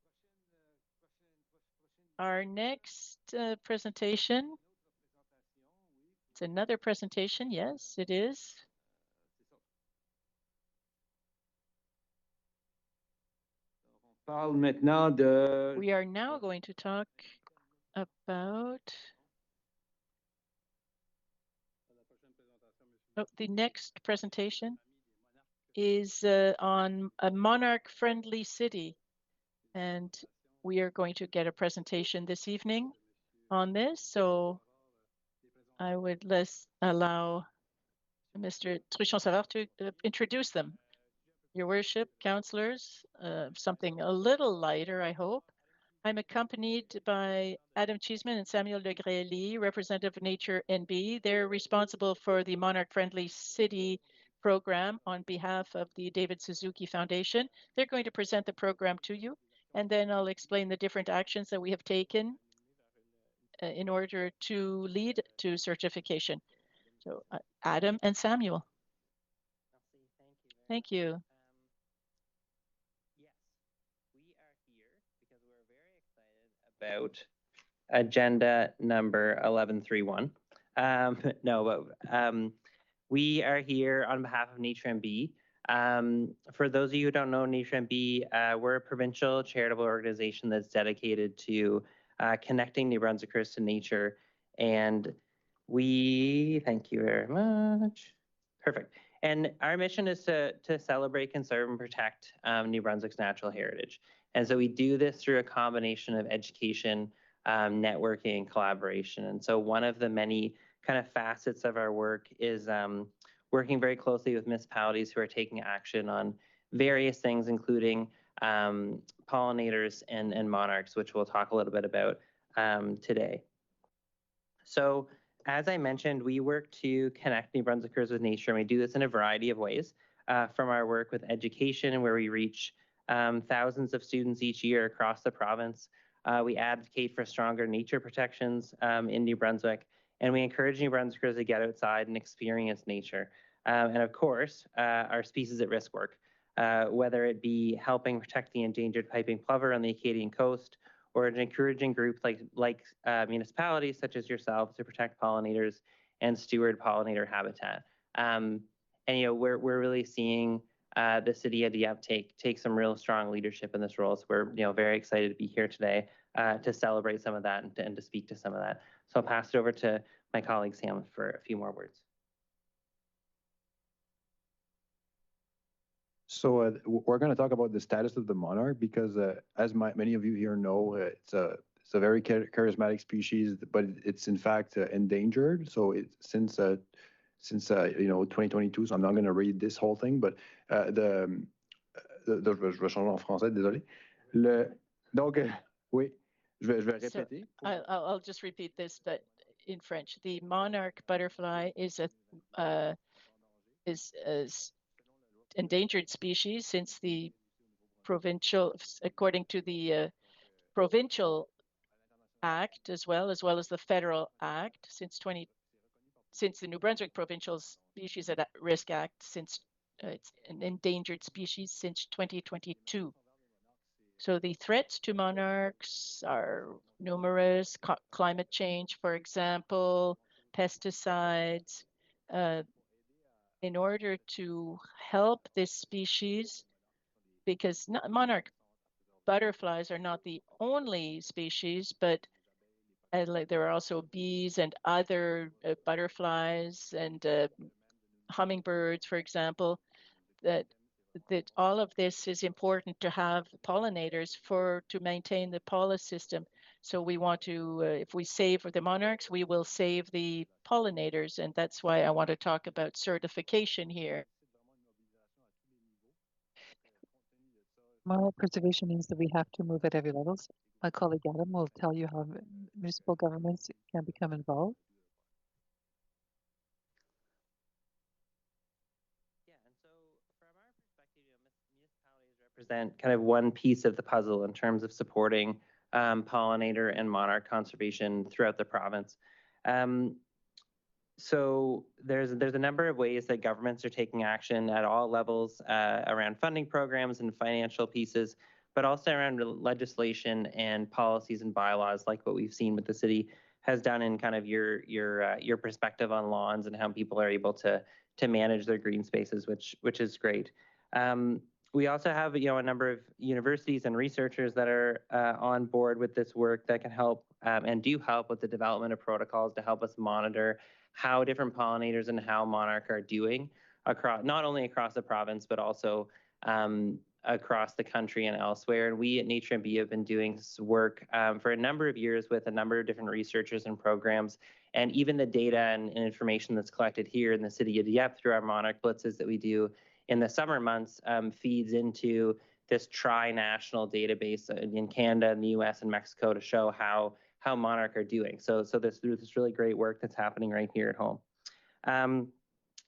S3: Our next presentation. It's another presentation. Yes, it is. We are now going to talk about the next presentation is on a monarch-friendly city. And we are going to get a presentation this evening on this. So I would allow Mr. Truchon-Savard to introduce them. Your Worship, councillors, something a little lighter, I hope. I'm accompanied by Adam Cheeseman and Samuel Legreilly, representative of Nature NB. They're responsible for the Monarch Friendly City program on behalf of the David Suzuki Foundation. They're going to present the program to you, and then I'll explain the different actions that we have taken in order to lead to certification. So Adam and Samuel. Thank you.
S4: About agenda number 1131. We are here on behalf of Nature NB. For those of you who don't know Nature NB, we're a provincial charitable organization that's dedicated to connecting New Brunswickers to nature. And thank you very much. Perfect. And our mission is to celebrate, conserve, and protect New Brunswick's natural heritage. And so we do this through a combination of education, networking, and collaboration. And so one of the many kind of facets of our work is working very closely with municipalities who are taking action on various things, including pollinators and monarchs, which we'll talk a little bit about today. So as I mentioned, we work to connect New Brunswickers with nature, and we do this in a variety of ways, from our work with education, where we reach thousands of students each year across the province. We advocate for stronger nature protections in New Brunswick, and we encourage New Brunswickers to get outside and experience nature. And of course, our species at risk work, whether it be helping protect the endangered piping plover on the Acadian coast, or an encouraging group like municipalities such as yourselves to protect pollinators and steward pollinator habitat. And we're really seeing the city of Dieppe take some real strong leadership in this role. So we're very excited to be here today to celebrate some of that and to speak to some of that. So I'll pass it over to my colleague Sam for a few more words.
S5: So we're going to talk about the status of the monarch because, as many of you here know, it's a very charismatic species, but it's in fact endangered. So since 2022, so I'm not going to read this whole thing, but je vais changer en français, désolé. Donc, oui, je vais répéter.
S3: I'll just repeat this, but in French. The monarch butterfly is endangered species since the according to the provincial act as well as the federal act since the New Brunswick Provincial Species at Risk Act since it's an endangered species since 2022. So the threats to monarchs are numerous: climate change, for example, pesticides. In order to help this species, because monarch butterflies are not the only species, but there are also bees and other butterflies and hummingbirds, for example, that all of this is important to have pollinators to maintain the pollen system. So we want to, if we save the monarchs, we will save the pollinators. And that's why I want to talk about certification here.
S2: Monarch preservation means that we have to move at every level. My colleague Adam will tell you how municipal governments can become involved.
S4: Yeah, and so from our perspective, municipalities represent kind of one piece of the puzzle in terms of supporting pollinator and monarch conservation throughout the province. So there's a number of ways that governments are taking action at all levels around funding programs and financial pieces, but also around legislation and policies and bylaws, like what we've seen with the city has done in kind of your perspective on lawns and how people are able to manage their green spaces, which is great. We also have a number of universities and researchers that are on board with this work that can help and do help with the development of protocols to help us monitor how different pollinators and how monarch are doing across, not only across the province, but also across the country and elsewhere. And we at Nature NB have been doing this work for a number of years with a number of different researchers and programs. And even the data and information that's collected here in the city of Dieppe through our monarch blitzes that we do in the summer months feeds into this tri-national database in Canada and the US and Mexico to show how monarch are doing. So there's this really great work that's happening right here at home.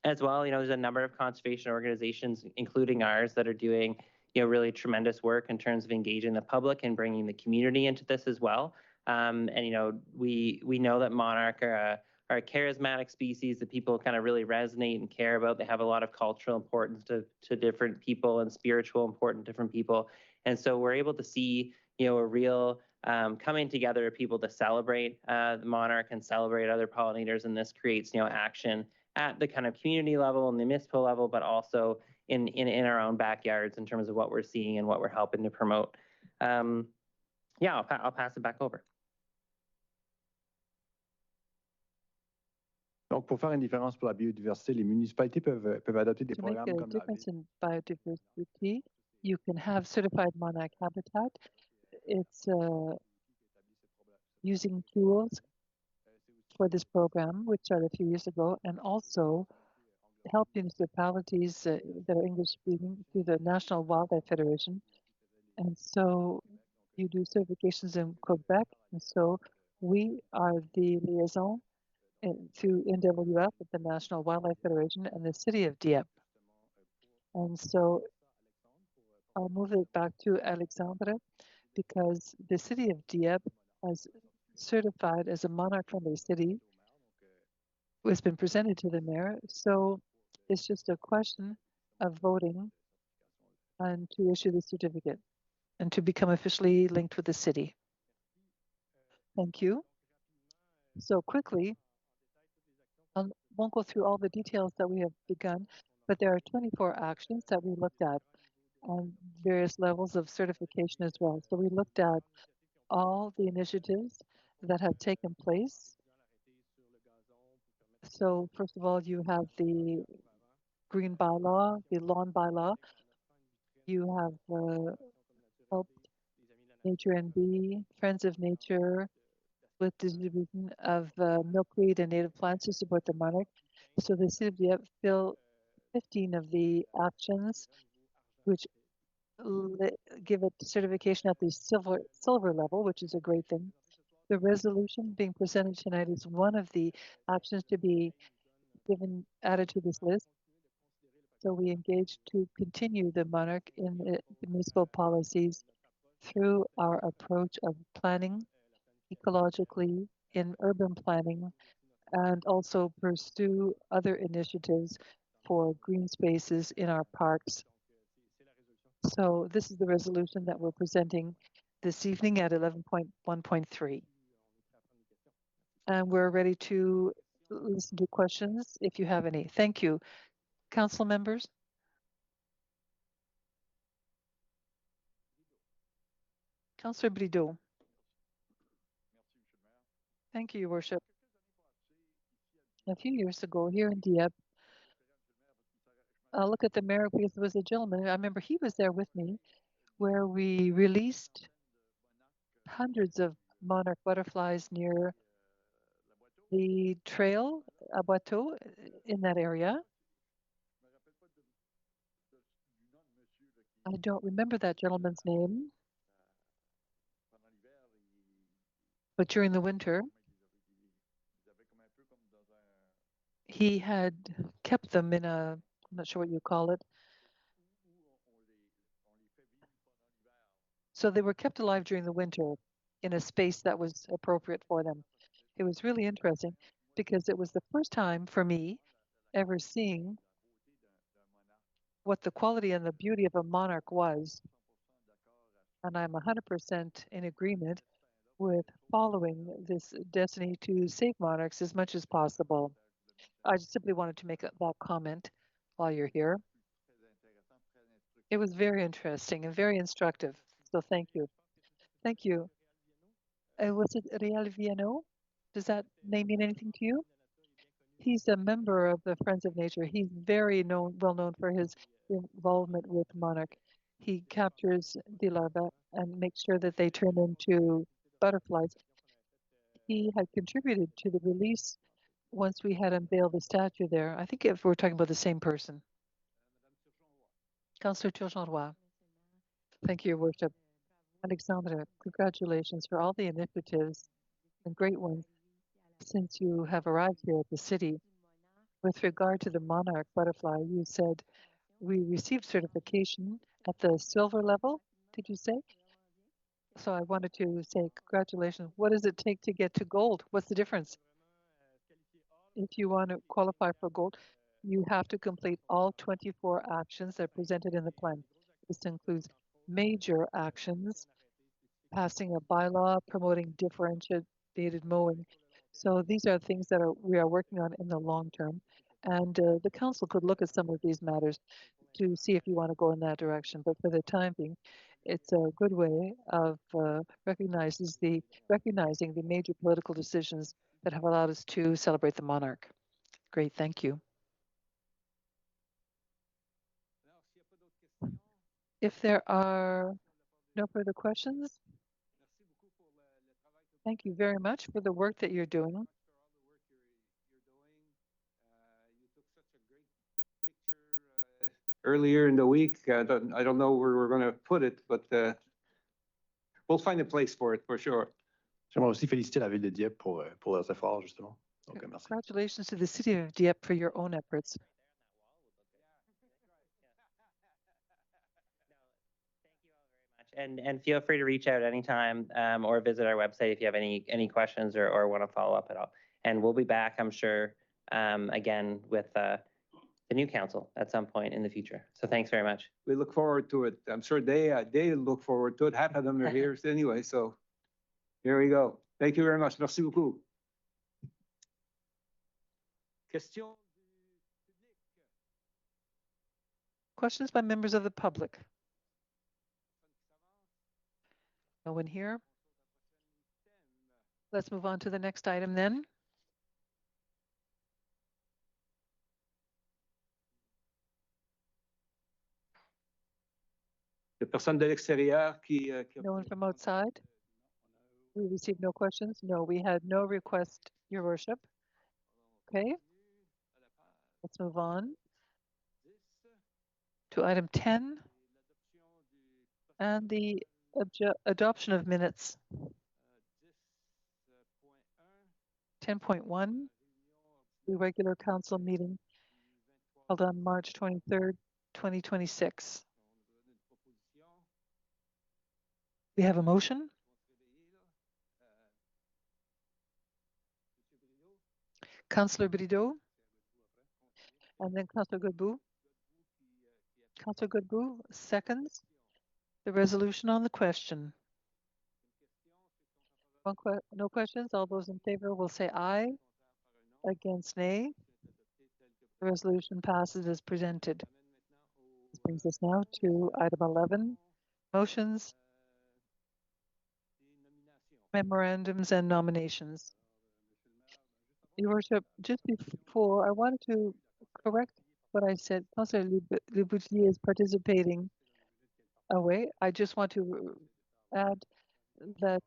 S4: As well, there's a number of conservation organizations, including ours, that are doing really tremendous work in terms of engaging the public and bringing the community into this as well. And we know that monarch are a charismatic species that people kind of really resonate and care about. They have a lot of cultural importance to different people and spiritual importance to different people. And so we're able to see a real coming together of people to celebrate the monarch and celebrate other pollinators, and this creates action at the kind of community level and the municipal level, but also in our own backyards in terms of what we're seeing and what we're helping to promote. Yeah, I'll pass it back over.
S5: Donc, pour faire une différence pour la biodiversité, les municipalités peuvent adopter des programmes
S2: to make a difference in biodiversity, you can have certified monarch habitat. It's using tools for this program, which started a few years ago, and also help municipalities that are English speaking through the National Wildlife Federation. And so you do certifications in Quebec. And so we are the liaison to NWF with the National Wildlife Federation and the city of Dieppe. And so I'll move it back to Alexandre because the city of Dieppe has certified as a monarch-friendly city, has been presented to the mayor. So it's just a question of voting and to issue the certificate and to become officially linked with the city. Thank you. So quickly, I won't go through all the details that we have begun, but there are 24 actions that we looked at on various levels of certification as well. So we looked at all the initiatives that have taken place. So first of all, you have the green bylaw, the lawn bylaw. You have helped Nature NB, Friends of Nature, with distribution of milkweed and native plants to support the monarch. So the city of Dieppe fill 15 of the actions, which give it certification at the silver level, which is a great thing. The resolution being presented tonight is one of the options to be added to this list. So we engage to continue the monarch in the municipal policies through our approach of planning ecologically in urban planning, and also pursue other initiatives for green spaces in our parks. So this is the resolution that we're presenting this evening at 11.1.3. And we're ready to listen to questions if you have any. Thank you. Council members? Councillor Brideau. Thank you, Your Worship. A few years ago here in Dieppe, I'll look at the mayor because there was a gentleman, I remember he was there with me, where we released hundreds of monarch butterflies near the trail, a bateau, in that area. I don't remember that gentleman's name, but during the winter, he had kept them in a, I'm not sure what you call it. So they were kept alive during the winter in a space that was appropriate for them. It was really interesting because it was the first time for me ever seeing what the quality and the beauty of a monarch was. And I'm 100% in agreement with following this destiny to save monarchs as much as possible. I just simply wanted to make that comment while you're here. It was very interesting and very instructive. So thank you. Thank you. Was it Real Viano? Does that name mean anything to you? He's a member of the Friends of Nature. He's very well known for his involvement with monarch. He captures the larvae and makes sure that they turn into butterflies. He had contributed to the release once we had unveiled the statue there. I think if we're talking about the same person. Councillor Turgeon-Roy. Thank you, Your Worship. Alexandra, congratulations for all the initiatives and great ones since you have arrived here at the city. With regard to the monarch butterfly, you said we received certification at the silver level, did you say? So I wanted to say congratulations. What does it take to get to gold? What's the difference? If you want to qualify for gold, you have to complete all 24 actions that are presented in the plan. This includes major actions, passing a bylaw, promoting differentiated mowing. So these are things that we are working on in the long term. And the council could look at some of these matters to see if you want to go in that direction. But for the time being, it's a good way of recognizing the major political decisions that have allowed us to celebrate the monarch. Great, thank you. If there are no further questions, thank you very much for the work that you're doing.
S1: Earlier in the week, I don't know where we're going to put it, but we'll find a place for it for sure.
S5: J'aimerais aussi féliciter la ville de Dieppe pour leurs efforts, justement. Donc, merci.
S2: Congratulations to the city of Dieppe for your own efforts.
S4: And feel free to reach out anytime or visit our website if you have any questions or want to follow up at all. And we'll be back, I'm sure, again with the new council at some point in the future. So thanks very much.
S1: We look forward to it. I'm sure they look forward to it. Half of them are here anyway, so here we go. Thank you very much. Merci beaucoup. Question.
S2: Questions by members of the public? No one here? Let's move on to the next item then.
S1: The personne de l'extérieur qui
S2: No one from outside? We received no questions? No, we had no request, Your Worship. Okay. Let's move on to item 10 and the adoption of minutes. 10.1, the regular council meeting held on March 23rd, 2026. We have a motion. Councillor Brideau, and then Councillor Godbout. Councillor Godbout seconds the resolution on the question. No questions. All those in favor will say aye. Against nay. The resolution passes as presented. This brings us now to item 11, motions, memorandums, and nominations. Your Worship, just before, I wanted to correct what I said. Councillor Leboutillier is participating away. I just want to add that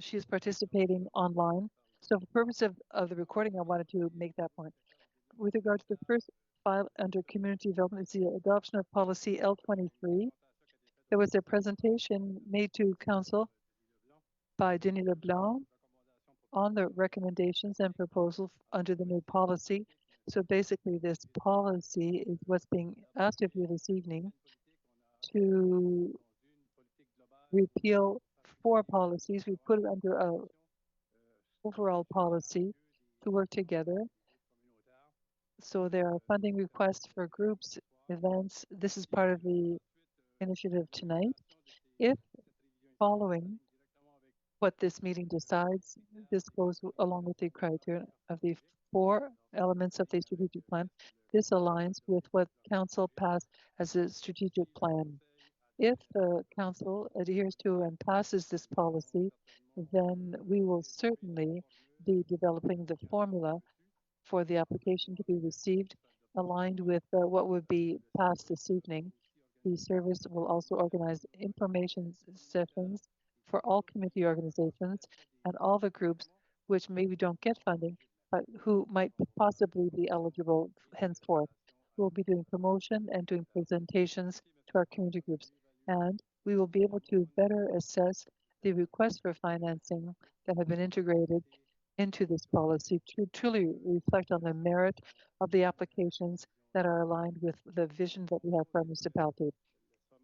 S2: she is participating online. So for the purpose of the recording, I wanted to make that point. With regard to the first file under community development, it's the adoption of policy L23. There was a presentation made to council by Denis Leblanc on the recommendations and proposals under the new policy. So basically, this policy is what's being asked of you this evening to repeal 4 policies. We put it under a overall policy to work together. So there are funding requests for groups, events. This is part of the initiative tonight. If following what this meeting decides, this goes along with the criteria of the 4 elements of the strategic plan. This aligns with what council passed as a strategic plan. If the council adheres to and passes this policy, then we will certainly be developing the formula for the application to be received, aligned with what would be passed this evening. The service will also organize information sessions for all community organizations and all the groups which maybe don't get funding, but who might possibly be eligible henceforth. We'll be doing promotion and doing presentations to our community groups, and we will be able to better assess the requests for financing that have been integrated into this policy to truly reflect on the merit of the applications that are aligned with the vision that we have for our municipality.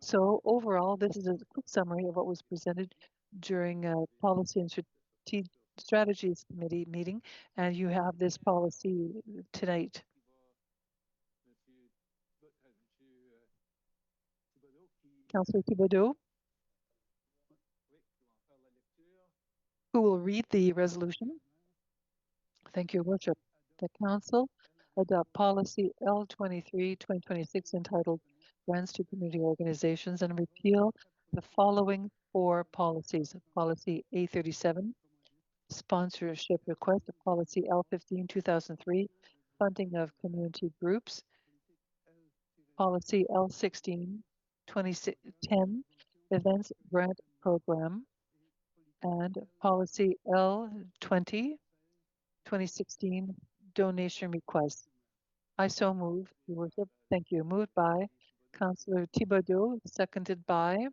S2: So overall, this is a quick summary of what was presented during a policy and strategies committee meeting, and you have this policy tonight. Councillor Thibodeau, who will read the resolution. Thank you, Worship. The Council adopt policy L23-2026 entitled Grants to Community Organizations and repeal the following 4 policies. Policy A37, sponsorship request, policy L15-2003, funding of community groups, policy L16-2010, events grant program, and policy L20-2016, donation requests. I so move, Your Worship. Thank you. Moved by Councillor Thibodeau, seconded by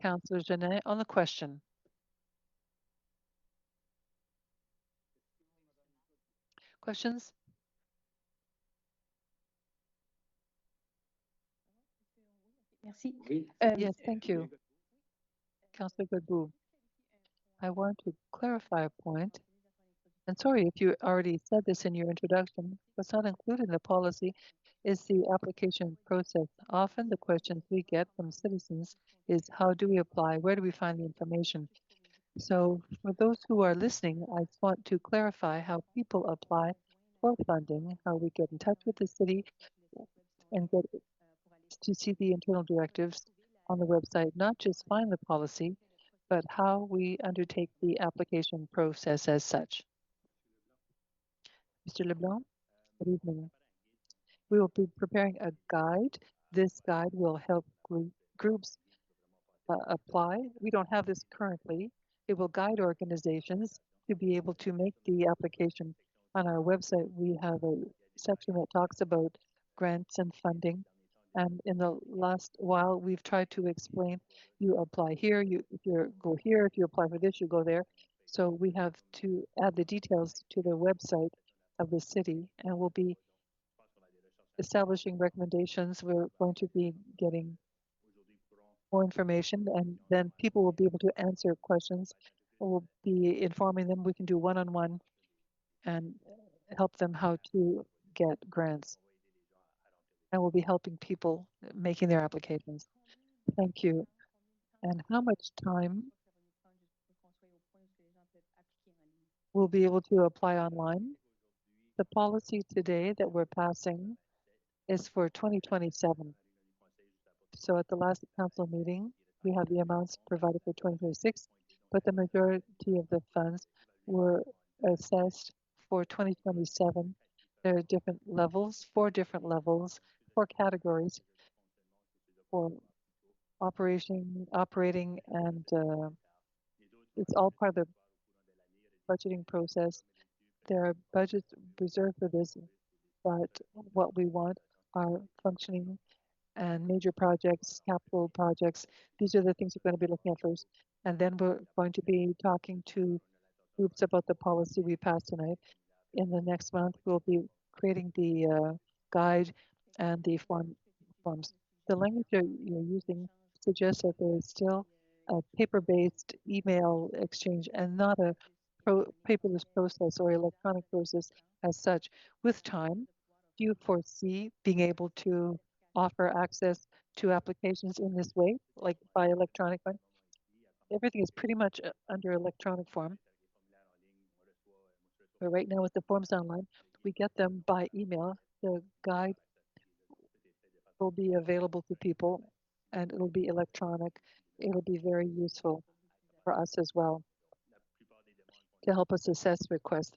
S2: Councillor Genet on the question. Questions? Yes, thank you. Councillor Godbout. I want to clarify a point. And sorry if you already said this in your introduction. What's not included in the policy is the application process. Often the questions we get from citizens is how do we apply? Where do we find the information? So for those who are listening, I want to clarify how people apply for funding, how we get in touch with the city and get to see the internal directives on the website, not just find the policy, but how we undertake the application process as such. Mr. Leblanc, good evening. We will be preparing a guide. This guide will help groups apply. We don't have this currently. It will guide organizations to be able to make the application. On our website, we have a section that talks about grants and funding. And in the last while, we've tried to explain, you apply here, if you go here, if you apply for this, you go there. So we have to add the details to the website of the city, and we'll be establishing recommendations. We're going to be getting more information, and then people will be able to answer questions. We'll be informing them. We can do one-on-one and help them how to get grants. And we'll be helping people making their applications. Thank you. And how much time will be able to apply online? The policy today that we're passing is for 2027. So at the last council meeting, we have the amounts provided for 2026, but the majority of the funds were assessed for 2027. There are different levels, 4 different levels, 4 categories for operating and it's all part of the budgeting process. There are budgets reserved for this, but what we want are functioning and major projects, capital projects. These are the things we're going to be looking at first. And then we're going to be talking to groups about the policy we passed tonight. In the next month, we'll be creating the guide and the forms. The language you're using suggests that there is still a paper-based email exchange and not a paperless process or electronic process as such. With time, do you foresee being able to offer access to applications in this way, like by electronic one? Everything is pretty much under electronic form. But right now with the forms online, we get them by email. The guide will be available to people and it'll be electronic. It'll be very useful for us as well to help us assess requests.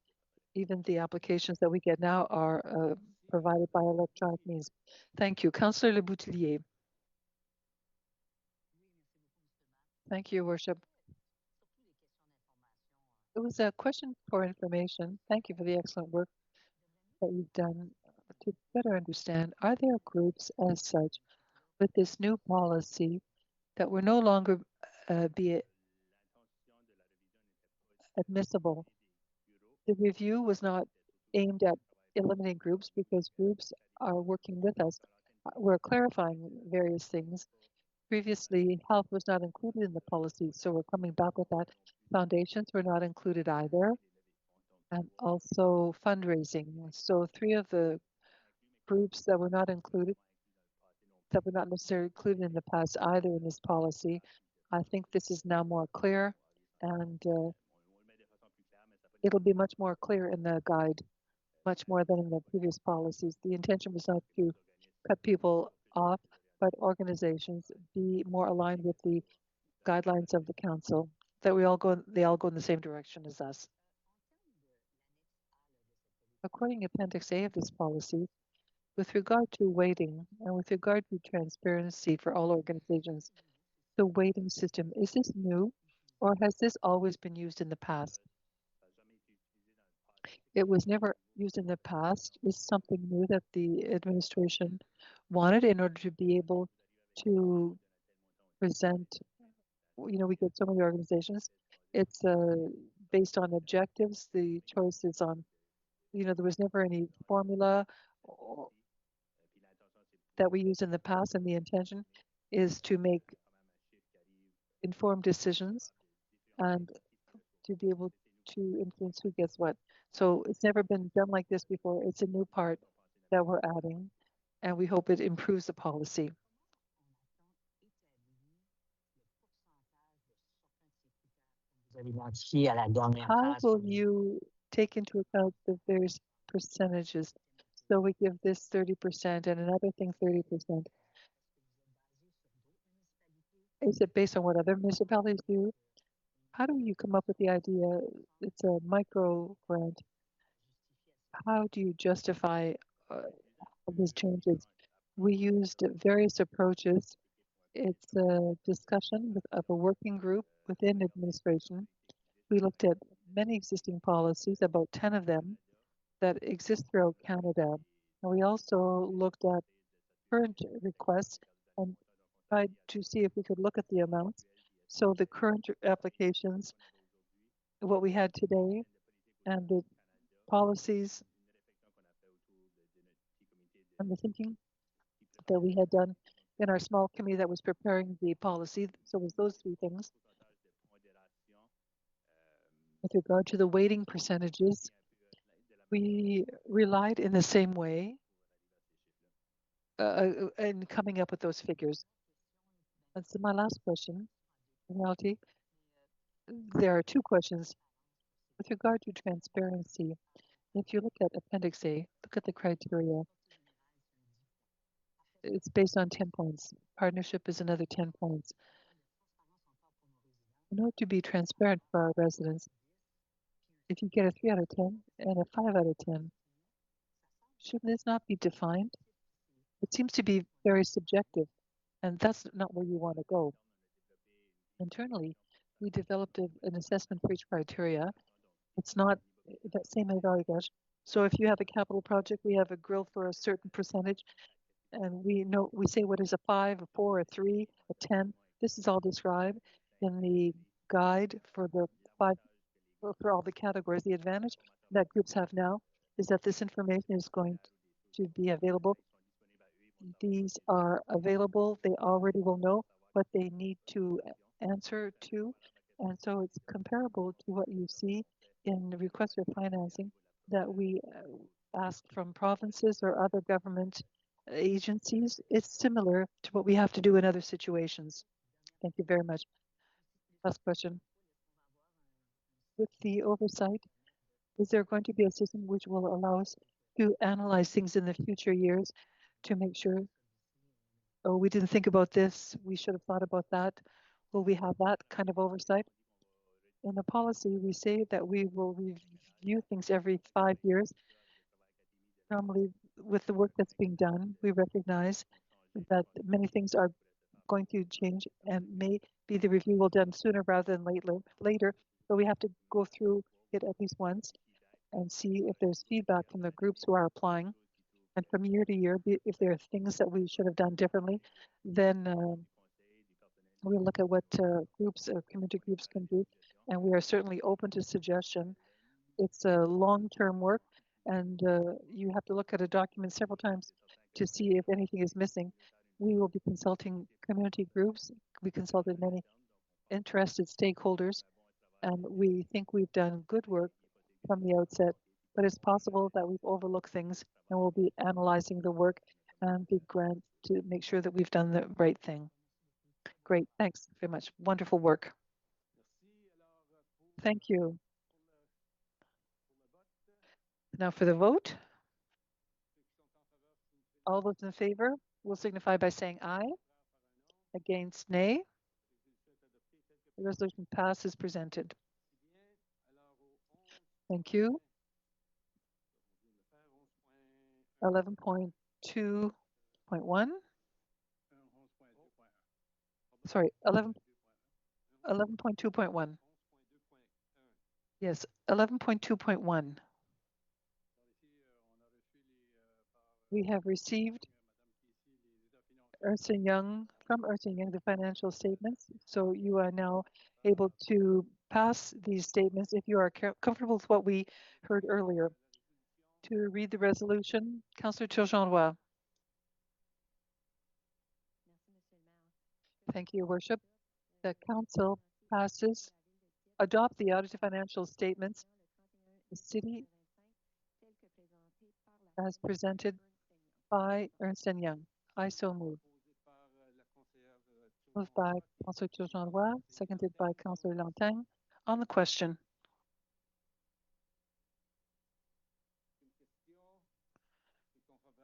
S2: Even the applications that we get now are provided by electronic means. Thank you. Councillor Le Boutillier. Thank you, Worship. It was a question for information. Thank you for the excellent work that you've done to better understand. Are there groups as such with this new policy that will no longer be admissible? The review was not aimed at eliminating groups because groups are working with us. We're clarifying various things. Previously, health was not included in the policy, so we're coming back with that. Foundations were not included either, and also fundraising. So 3 of the groups that were not included, that were not necessarily included in the past either in this policy. I think this is now more clear, and it'll be much more clear in the guide, much more than in the previous policies. The intention was not to cut people off, but organizations be more aligned with the guidelines of the council, that they all go in the same direction as us. According to Appendix A of this policy, with regard to weighting and with regard to transparency for all organizations, the weighting system, is this new or has this always been used in the past? It was never used in the past. Is something new that the administration wanted in order to be able to present, we get so many organizations. It's based on objectives. The choice is on, there was never any formula that we used in the past, and the intention is to make informed decisions and to be able to influence who gets what. So it's never been done like this before. It's a new part that we're adding, and we hope it improves the policy. How will you take into account the various percentages? So we give this 30% and another thing 30%. Is it based on what other municipalities do? How do you come up with the idea? It's a micro grant. How do you justify these changes? We used various approaches. It's a discussion of a working group within administration. We looked at many existing policies, about 10 of them that exist throughout Canada. And we also looked at current requests and tried to see if we could look at the amounts. So the current applications, what we had today, and the policies and the thinking that we had done in our small committee that was preparing the policy. So it was those 3 things. With regard to the weighting percentages, we relied in the same way in coming up with those figures. And so my last question, in reality, there are 2 questions. With regard to transparency, if you look at Appendix A, look at the criteria. It's based on 10 points. Partnership is another 10 points. In order to be transparent for our residents, if you get a 3 out of 10 and a 5 out of 10, should this not be defined? It seems to be very subjective, and that's not where you want to go. Internally, we developed an assessment for each criteria. It's not that same evaluation. So if you have a capital project, we have a grill for a certain percentage, and we say what is a 5, a 4, a 3, a 10. This is all described in the guide for the 5 for all the categories. The advantage that groups have now is that this information is going to be available. These are available. They already will know what they need to answer to. And so it's comparable to what you see in the request for financing that we ask from provinces or other government agencies. It's similar to what we have to do in other situations. Thank you very much. Last question. With the oversight, is there going to be a system which will allow us to analyze things in the future years to make sure, oh, we didn't think about this, we should have thought about that? Will we have that kind of oversight? In the policy, we say that we will review things every 5 years. Normally, with the work that's being done, we recognize that many things are going to change, and maybe the review will be done sooner rather than later, but we have to go through it at least once and see if there's feedback from the groups who are applying. And from year to year, if there are things that we should have done differently, then we'll look at what groups or community groups can do. And we are certainly open to suggestion. It's a long-term work, and you have to look at a document several times to see if anything is missing. We will be consulting community groups. We consulted many interested stakeholders, and we think we've done good work from the outset, but it's possible that we've overlooked things, and we'll be analyzing the work and the grant to make sure that we've done the right thing. Great, thanks very much. Wonderful work. Thank you. Now for the vote. All those in favor will signify by saying aye. Against, nay. The resolution passes presented. Thank you. 11.2.1. Sorry, 11.2.1. Yes, 11.2.1. We have received Ernst & Young, from Ernst & Young, the financial statements. So you are now able to pass these statements if you are comfortable with what we heard earlier. To read the resolution, Councillor Turgeon-Roy. Thank you, Your Worship. The Council adopt the audited financial statements, the city as presented by Ernst & Young. I so move. Moved by Councillor Turgeon-Roy, seconded by Councillor Lantagne. On the question.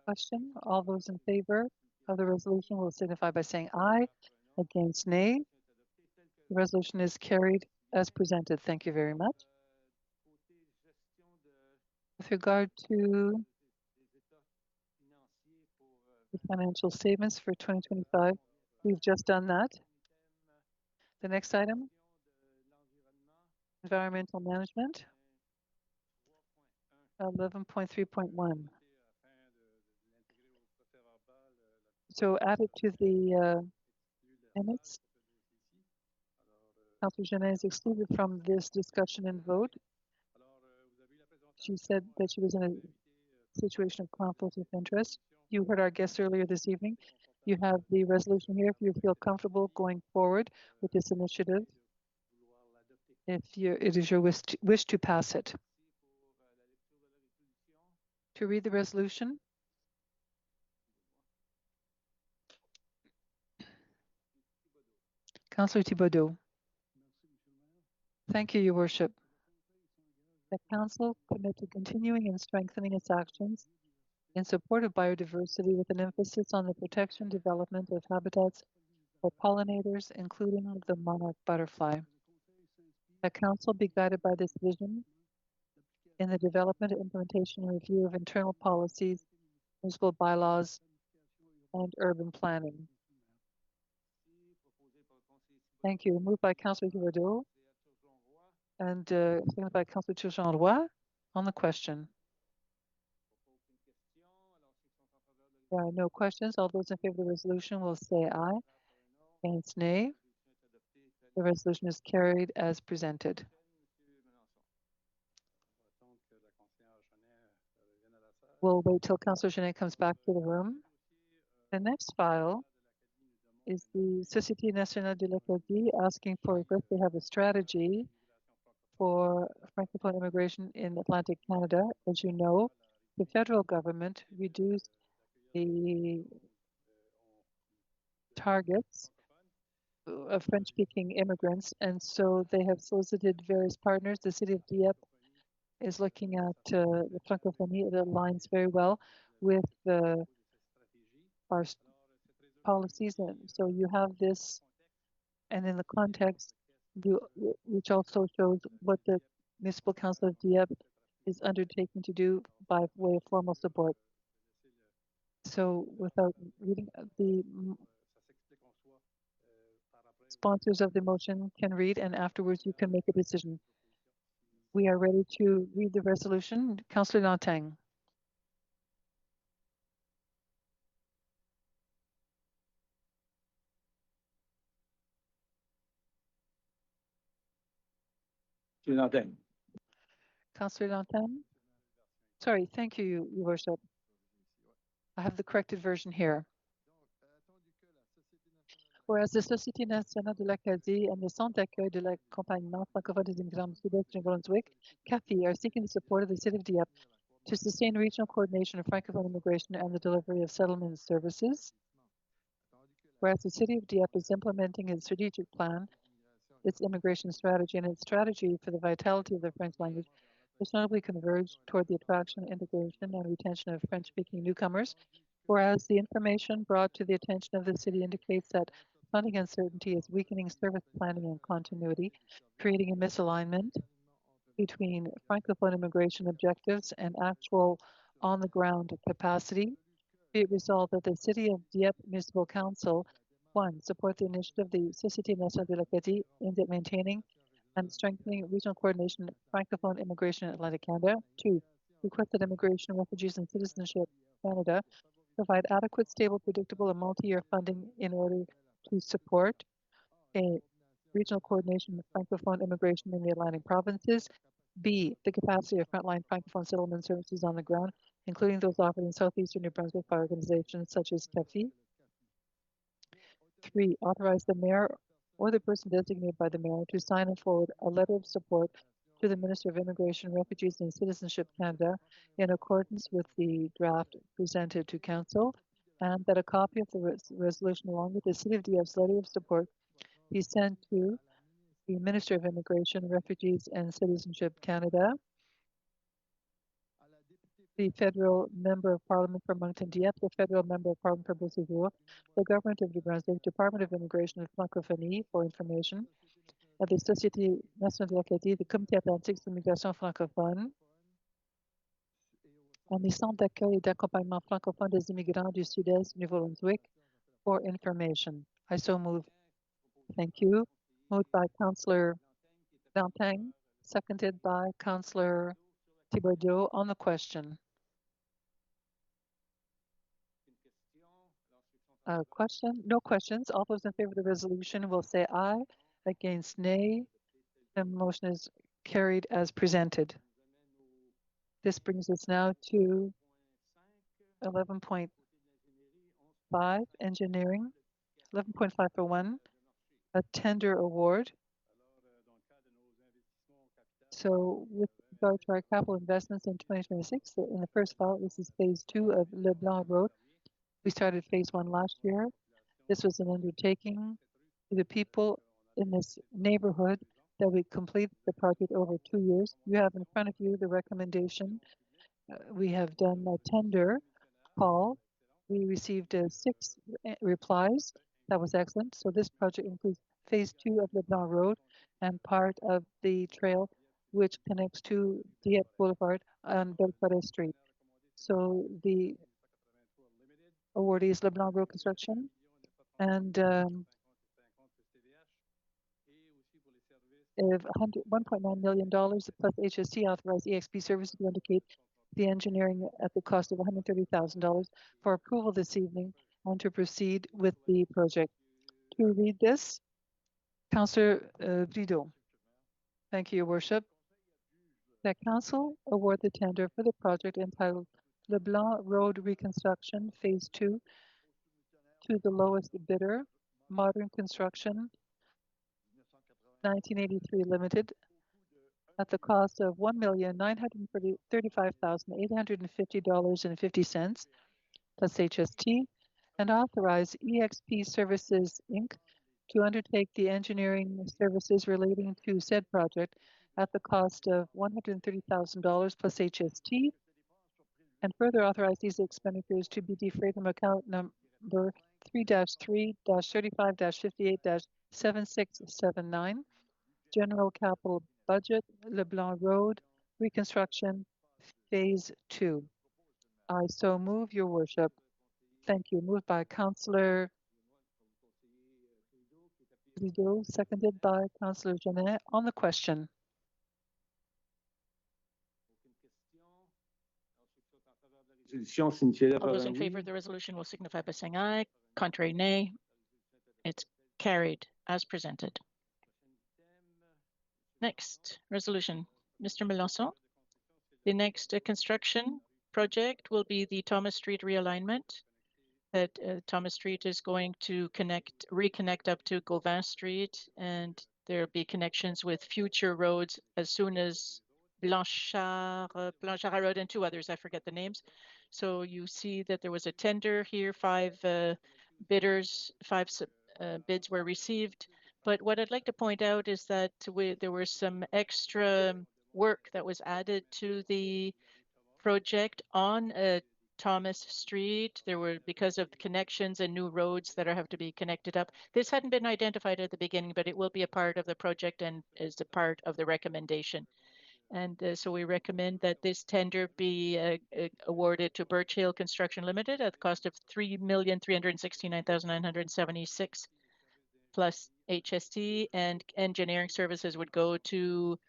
S2: Question, all those in favor of the resolution will signify by saying aye. Against, nay. The resolution is carried as presented. Thank you very much. With regard to the financial statements for 2025, we've just done that. The next item, environmental management, 11.3.1. So added to the minutes. Councillor Genet is excluded from this discussion and vote. She said that she was in a situation of conflict of interest. You heard our guests earlier this evening. You have the resolution here if you feel comfortable going forward with this initiative. If it is your wish to pass it. To read the resolution. Councillor Thibodeau. Thank you, Your Worship. The Council commit to continuing and strengthening its actions in support of biodiversity with an emphasis on the protection and development of habitats for pollinators, including the monarch butterfly. The Council be guided by this vision in the development, implementation, and review of internal policies, municipal bylaws, and urban planning. Thank you. Moved by Councillor Guillermo and seconded by Councillor Turgeon-Roy on the question. There are no questions. All those in favor of the resolution will say aye. Against nay. The resolution is carried as presented. We'll wait till Councillor Genet comes back to the room. The next file is the Société Nationale de l'Acadie asking for a they have a strategy for Francophone immigration in Atlantic Canada. As you know, the federal government reduced the targets of French-speaking immigrants, and so they have solicited various partners. The city of Dieppe is looking at the Francophonie. It aligns very well with our policies, and so you have this, and in the context, which also shows what the Municipal Council of Dieppe is undertaking to do by way of formal support. So without reading, the sponsors of the motion can read, and afterwards you can make a decision. We are ready to read the resolution. Councillor Lantang.
S1: Nothing.
S2: Councillor Lantang. Sorry, thank you, Your Worship. I have the corrected version here. Whereas the Société Nationale de l'Acadie and the Centre d'accueil de l'accompagnement francophone des immigrants du Sud-Est du New-Brunswick, CAFI, are seeking the support of the City of Dieppe to sustain regional coordination of francophone immigration and the delivery of settlement services. Whereas the City of Dieppe is implementing its strategic plan, its immigration strategy, and its strategy for the vitality of the French language, which notably converge toward the attraction, integration, and retention of French-speaking newcomers. Whereas the information brought to the attention of the city indicates that funding uncertainty is weakening service planning and continuity, creating a misalignment between Francophone immigration objectives and actual on-the-ground capacity. Be it resolved that the City of Dieppe Municipal Council, 1, support the initiative of the Société Nationale de l'Acadie aimed at maintaining and strengthening regional coordination of Francophone immigration in Atlantic Canada. 2, request that Immigration, Refugees and Citizenship Canada provide adequate, stable, predictable, and multi-year funding in order to support a regional coordination of Francophone immigration in the Atlantic provinces. B, the capacity of frontline Francophone settlement services on the ground, including those offered in southeastern New Brunswick by organizations such as CAFI. 3, authorize the mayor or the person designated by the mayor to sign and forward a letter of support to the Minister of Immigration, Refugees and Citizenship Canada in accordance with the draft presented to Council, and that a copy of the resolution along with the City of Dieppe's letter of support be sent to the Minister of Immigration, Refugees and Citizenship Canada, the Federal Member of Parliament for Moncton Dieppe, the Federal Member of Parliament for Beausejour, the Government of New Brunswick, Department of Immigration and Francophonie for information, at the Société Nationale de l'Acadie, the Comité Atlantique de l'immigration francophone, and the Centre d'accueil et d'accompagnement francophone des immigrants du Sud-Est du Nouveau-Brunswick for information. I so move. Thank you. Moved by Councillor Lantang, seconded by Councillor Thibodeau on the question. Question? No questions. All those in favor of the resolution will say aye. Against nay. The motion is carried as presented. This brings us now to 11.5 engineering, 11.5 for 1, a tender award. So with regard to our capital investments in 2026, in the first file, this is phase 2 of Le Blanc Road. We started phase 1 last year. This was an undertaking to the people in this neighborhood that we complete the project over 2 years. You have in front of you the recommendation. We have done a tender call. We received 6 replies. That was excellent. So this project includes phase 2 of Le Blanc Road and part of the trail which connects to Dieppe Boulevard on Belfort Street. So the awardee is Le Blanc Road Construction, and of $1.9 million plus HST authorized EXP services to indicate the engineering at the cost of $130,000 for approval this evening and to proceed with the project. To read this, Councillor Brideau. Thank you, Your Worship. That Council award the tender for the project entitled LeBlanc Road Reconstruction Phase 2 to the lowest bidder, Modern Construction 1983 Limited, at the cost of $1,935,850.50 plus HST, and authorize EXP Services Inc. to undertake the engineering services relating to said project at the cost of $130,000 plus HST, and further authorize these expenditures to be defrayed from account number 3-3-35-58-7679, General Capital Budget, LeBlanc Road, Reconstruction, Phase 2. I so move, Your Worship. Thank you. Moved by Councillor Brideau, seconded by Councillor Genet. On the question.
S3: All those in favor of the resolution will signify by saying aye. Contrary, nay. It's carried as presented. Next resolution, Mr. Melanson. The next construction project will be the Thomas Street realignment. That Thomas Street is going to reconnect up to Gauvin Street, and there'll be connections with future roads as soon as Blanchard Road and two others, I forget the names. So you see that there was a tender here, five bids were received. But what I'd like to point out is that there was some extra work that was added to the project on Thomas Street. There were, because of the connections and new roads that have to be connected up. This hadn't been identified at the beginning, but it will be a part of the project and is a part of the recommendation. And so we recommend that this tender be awarded to Birch Hill Construction Limited at the cost of $3,369,976 plus HST, and engineering services would go to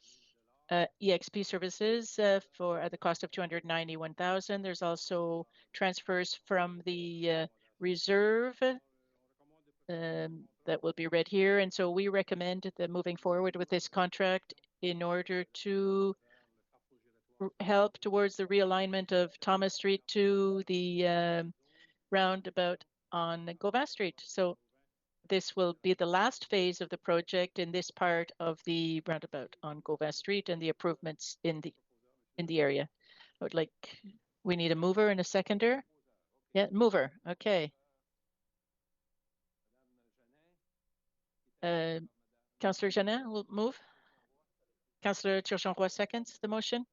S3: EXP services for at the cost of $291,000. There's also transfers from the reserve that will be read here. And so we recommend that moving forward with this contract in order to help towards the realignment of Thomas Street to the roundabout on Gauvin Street. So this will be the last phase of the project in this part of the roundabout on Gauvin Street and the improvements in the area. We need a mover and a seconder. Yeah, mover. Okay. Councillor Jeannin will move. Councillor Turgeon-Roy seconds the motion.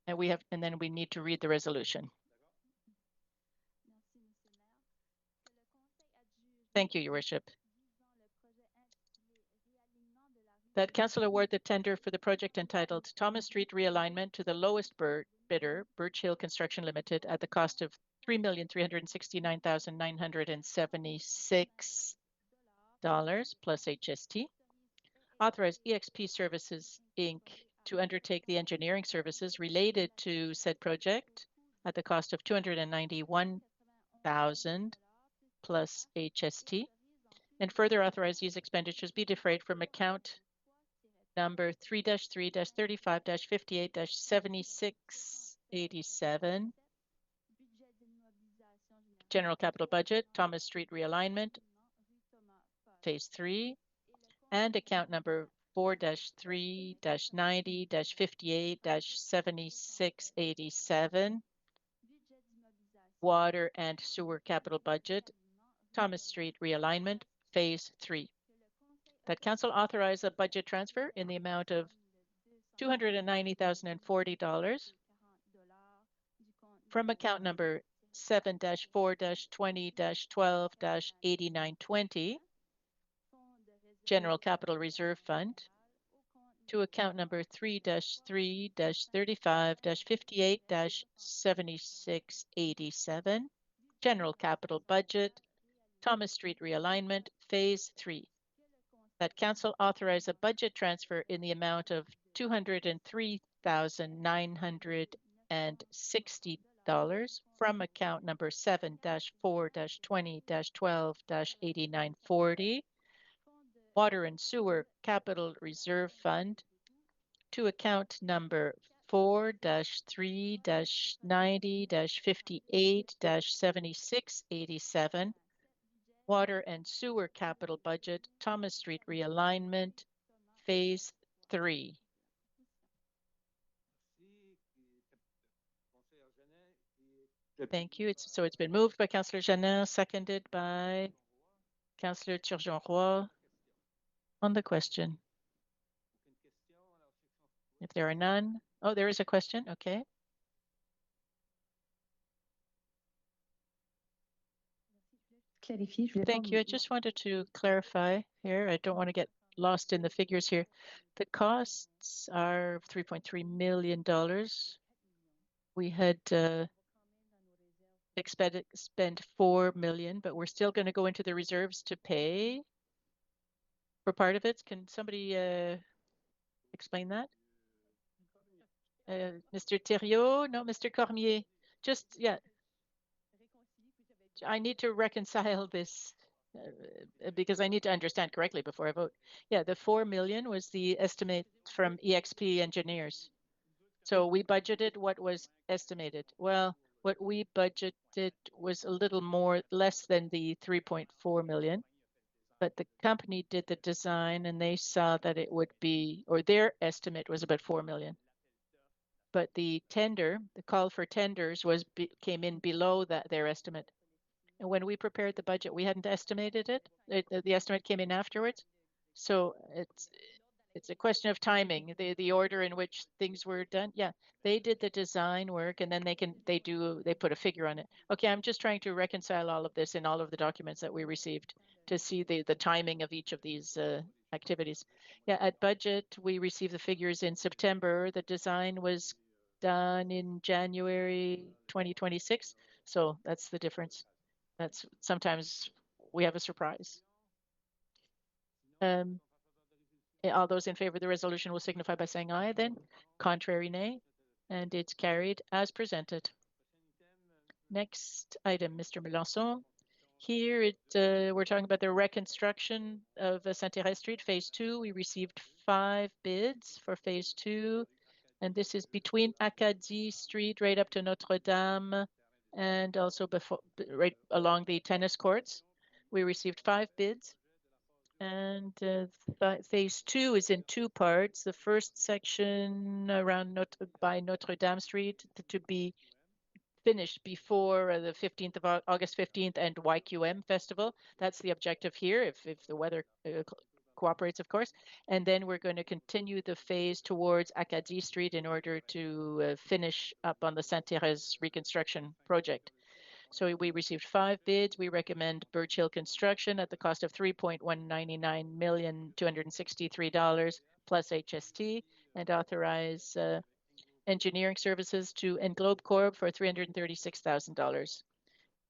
S3: And then we need to read the resolution. Thank you, Your Worship. That Council award the tender for the project entitled Thomas Street Realignment to the lowest bidder, Birch Hill Construction Limited, at the cost of $3,369,976 plus HST. Authorize EXP Services, Inc. to undertake the engineering services related to said project at the cost of $291,000 plus HST, and further authorize these expenditures be defrayed from account number 3-3-35-58-7687, General Capital Budget, Thomas Street Realignment, Phase 3, and account number 4-3-90-58-7687, Water and Sewer Capital Budget, Thomas Street Realignment, Phase 3. That Council authorize a budget transfer in the amount of $290,040 from account number 7-4-20-12-8920, General Capital Reserve Fund, to account number 3-3-35-58-7687, General Capital Budget, Thomas Street Realignment, Phase 3. that council authorize a budget transfer in the amount of $203,960 from account number 7-4-20-12-8940, Water and Sewer Capital Reserve Fund, to account number 4-3-90-58-7687, Water and Sewer Capital Budget, Thomas Street Realignment, Phase 3. Thank you. So it's been moved by Councillor Janin, seconded by Councillor Turgeon-Roy on the question. If there are none, oh, there is a question. Okay. Thank you. I just wanted to clarify here. I don't want to get lost in the figures here. The costs are $3.3 million. We had spend 4 million, but we're still going to go into the reserves to pay for part of it. Can somebody explain that? Mr. Thériault? No, Mr. Cormier. Just, yeah. I need to reconcile this because I need to understand correctly before I vote. Yeah, the 4 million was the estimate from EXP engineers. So we budgeted what was estimated. Well, what we budgeted was a little more, less than the 3.4 million, but the company did the design and they saw that it would be, or their estimate was about 4 million. But the tender, the call for tenders came in below that their estimate. And when we prepared the budget, we hadn't estimated it. The estimate came in afterwards. So it's a question of timing, the order in which things were done. Yeah, they did the design work and then they put a figure on it. Okay, I'm just trying to reconcile all of this in all of the documents that we received to see the timing of each of these activities. Yeah, at budget, we received the figures in September. The design was done in January 2026. So that's the difference. That's sometimes we have a surprise. All those in favor of the resolution will signify by saying aye then. Contrary, nay. And it's carried as presented. Next item, Mr. Melançon. Here we're talking about the reconstruction of Saint-Thérèse Street, Phase 2. We received 5 bids for Phase 2. And this is between Acadie Street right up to Notre Dame and also right along the tennis courts. We received 5 bids. And Phase 2 is in 2 parts. The first section around by Notre Dame Street to be finished before the 15th of August 15th and YQM Festival. That's the objective here, if the weather cooperates, of course. And then we're going to continue the phase towards Acadie Street in order to finish up on the Saint-Thérèse reconstruction project. So we received 5 bids. We recommend Birch Hill Construction at the cost of $3,199,263 plus HST, and authorize engineering services to Englobe Corp for $336,000.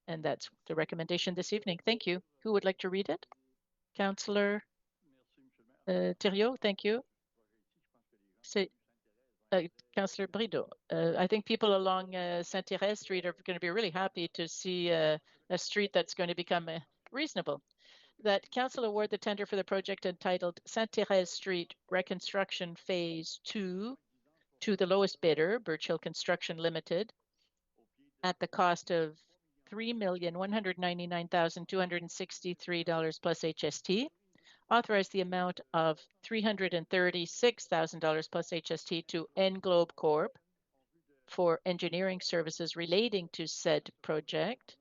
S3: And that's the recommendation this evening. Thank you. Who would like to read it? Councillor Thériault, thank you. Councillor Brideau, I think people along Saint-Thérèse Street are going to be really happy to see a street that's going to become reasonable. That council award the tender for the project entitled Saint-Thérèse Street Reconstruction Phase 2 to the lowest bidder, Birch Hill Construction Limited, at the cost of $3,199,263 plus HST. Authorize the amount of $336,000 plus HST to Englobe Corp for engineering services relating to said project,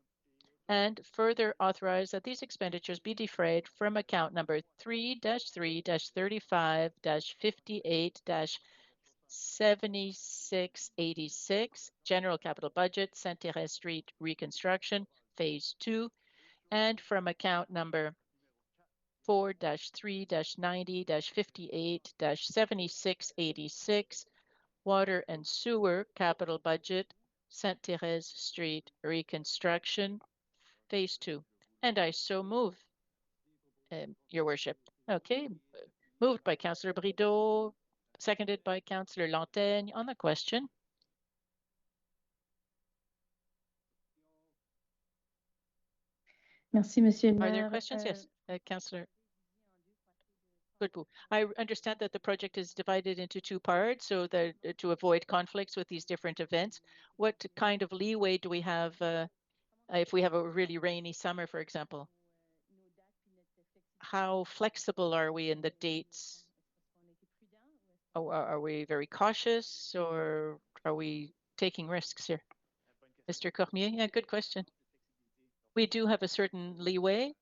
S3: and further authorize that these expenditures be defrayed from account number 3-3-35-58-7686, General Capital Budget, Saint-Thérèse Street Reconstruction, Phase 2, and from account number 4-3-90-58-7686, Water and Sewer Capital Budget, Saint-Thérèse Street Reconstruction, Phase 2. And I so move, Your Worship. Okay, moved by Councillor Brideau, seconded by Councillor Lantaigne on the question.
S6: Merci, Monsieur le
S3: Are there
S6: Maire.
S3: questions? Yes, Councillor Godbout. I understand that the project is divided into two parts so that to avoid conflicts with these different events. What kind of leeway do we have if we have a really rainy summer, for example? How flexible are we in the dates? Are we very cautious or are we taking risks here? Mr. Cormier, yeah, good question. We do have a certain leeway.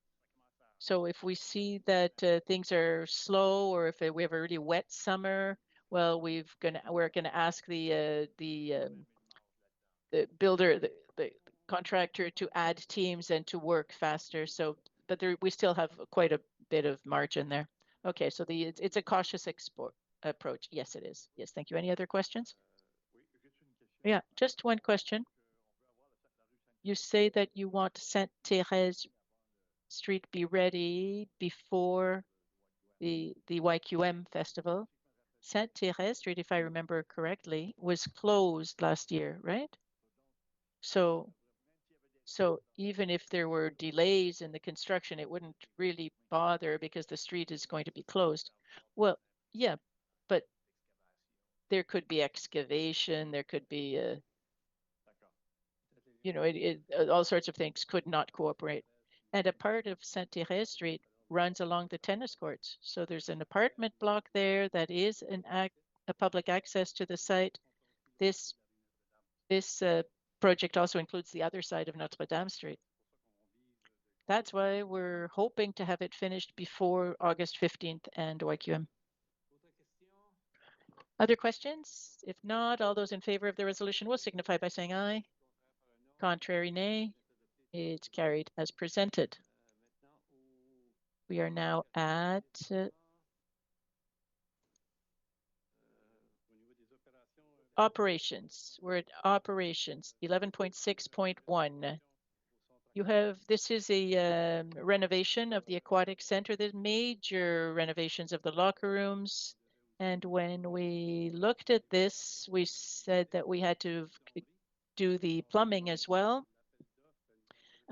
S3: So if we see that things are slow or if we have a really wet summer, well, we're gonna ask the builder, the contractor to add teams and to work faster. So, but we still have quite a bit of margin there. Okay, so it's a cautious approach. Yes, it is. Yes, thank you. Any other questions? Yeah, just one question. You say that you want Sainte-Thérèse Street be ready before the YQM festival. Sainte-Thérèse Street, if I remember correctly, was closed last year, right? So even if there were delays in the construction, it wouldn't really bother because the street is going to be closed. Well, yeah, but there could be excavation, there could be, all sorts of things could not cooperate. And a part of Sainte-Thérèse Street runs along the tennis courts. So there's an apartment block there that is a public access to the site. This project also includes the other side of Notre Dame Street. That's why we're hoping to have it finished before August 15th and YQM. Other questions? If not, all those in favor of the resolution will signify by saying aye. Contrary, nay. It's carried as presented. We are now at operations. We're at operations 11.6.1. This is a renovation of the aquatic center. There's major renovations of the locker rooms. And when we looked at this, we said that we had to do the plumbing as well.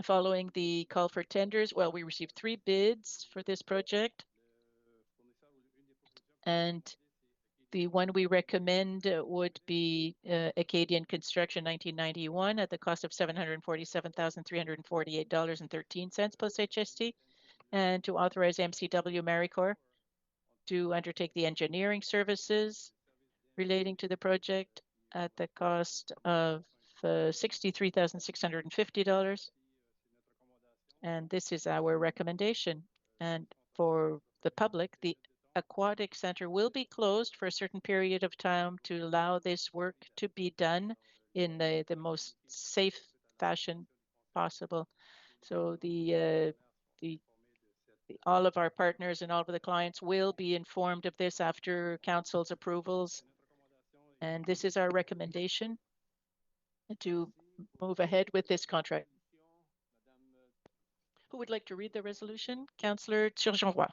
S3: Following the call for tenders, well, we received 3 bids for this project. And the one we recommend would be Acadian Construction 1991 at the cost of $747,348.13 plus HST, and to authorize MCW Maricorps to undertake the engineering services relating to the project at the cost of $63,650. And this is our recommendation. And for the public, the aquatic center will be closed for a certain period of time to allow this work to be done in the most safe fashion possible. So all of our partners and all of the clients will be informed of this after council's approvals. And this is our recommendation to move ahead with this contract. Who would like to read the resolution? Councillor Turgeon-Roy.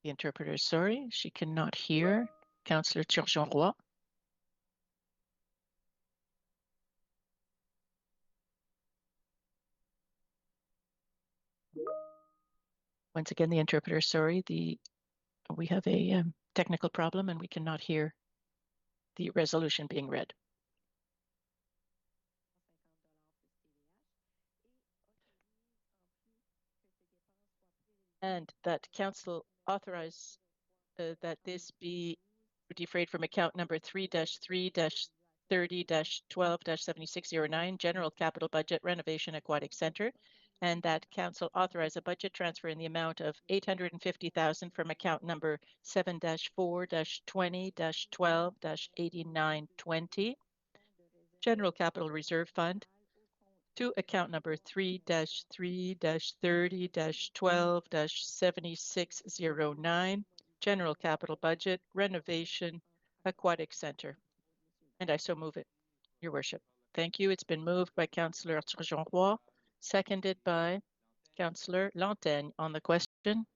S3: The interpreter is sorry, she cannot hear Councillor Turgeon-Roy. Once again, the interpreter, sorry, we have a technical problem and we cannot hear the resolution being read. And that council authorize that this be defrayed from account number 3-3-30-12-7609, General Capital Budget Renovation Aquatic Center, and that council authorize a budget transfer in the amount of 850,000 from account number 7-4-20-12-8920, General Capital Reserve Fund, to account number 3-3-30-12-7609, General Capital Budget, Renovation, Aquatic Center. And I so move it, Your Worship. Thank you. It's been moved by Councillor Turgeon-Roy, seconded by Councillor Lantaigne. On the question,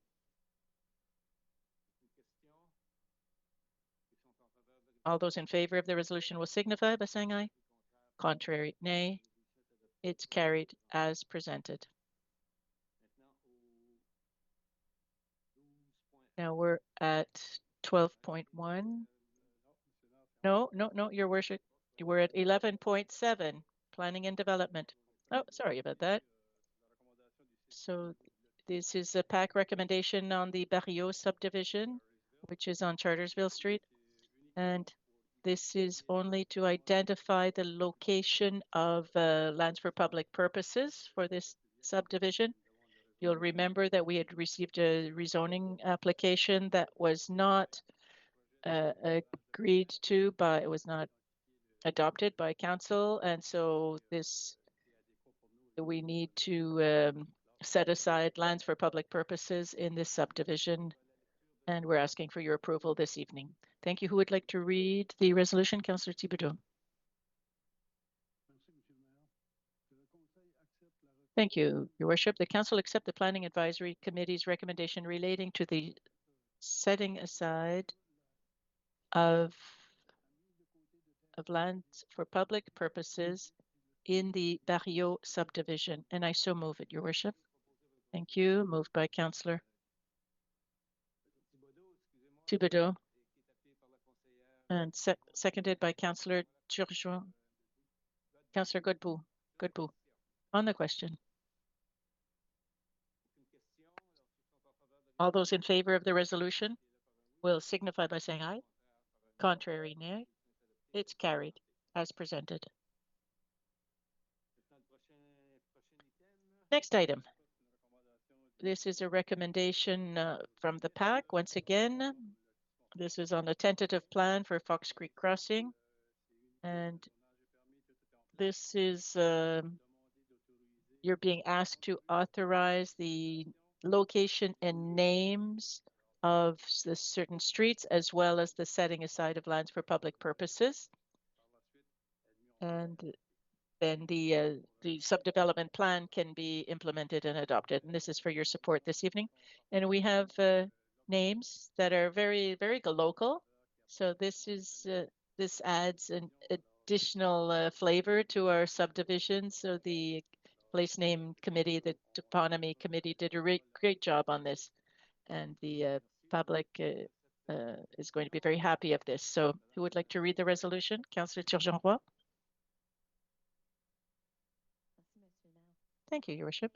S3: all those in favor of the resolution will signify by saying aye. Contrary, nay. It's carried as presented. Now we're at 12.1. No, Your Worship. You were at 11.7, Planning and Development. Oh, sorry about that. So this is a PAC recommendation on the Barriot subdivision, which is on Chartersville Street. And this is only to identify the location of lands for public purposes for this subdivision. You'll remember that we had received a rezoning application that was not agreed to by, it was not adopted by council. And so we need to set aside lands for public purposes in this subdivision. And we're asking for your approval this evening. Thank you. Who would like to read the resolution? Councillor Thibodeau. Thank you, Your Worship. The Council accept the Planning Advisory Committee's recommendation relating to the setting aside of lands for public purposes in the Barriot subdivision, and I so move it, Your Worship. Thank you. Moved by Councillor Thibodeau and seconded by Councillor Turgeon. Councillor Godbout. On the question. All those in favor of the resolution will signify by saying aye. Contrary, nay. It's carried as presented. Next item. This is a recommendation from the PAC. Once again, this is on a tentative plan for Fox Creek Crossing. And this is, you're being asked to authorize the location and names of the certain streets, as well as the setting aside of lands for public purposes. And then the subdevelopment plan can be implemented and adopted. And this is for your support this evening. And we have names that are very, very local. So this is this adds an additional flavor to our subdivision. So the place name committee, the toponymy committee did a great job on this. And the public is going to be very happy of this. So who would like to read the resolution? Councillor Turgeon-Roy. Thank you, Your Worship.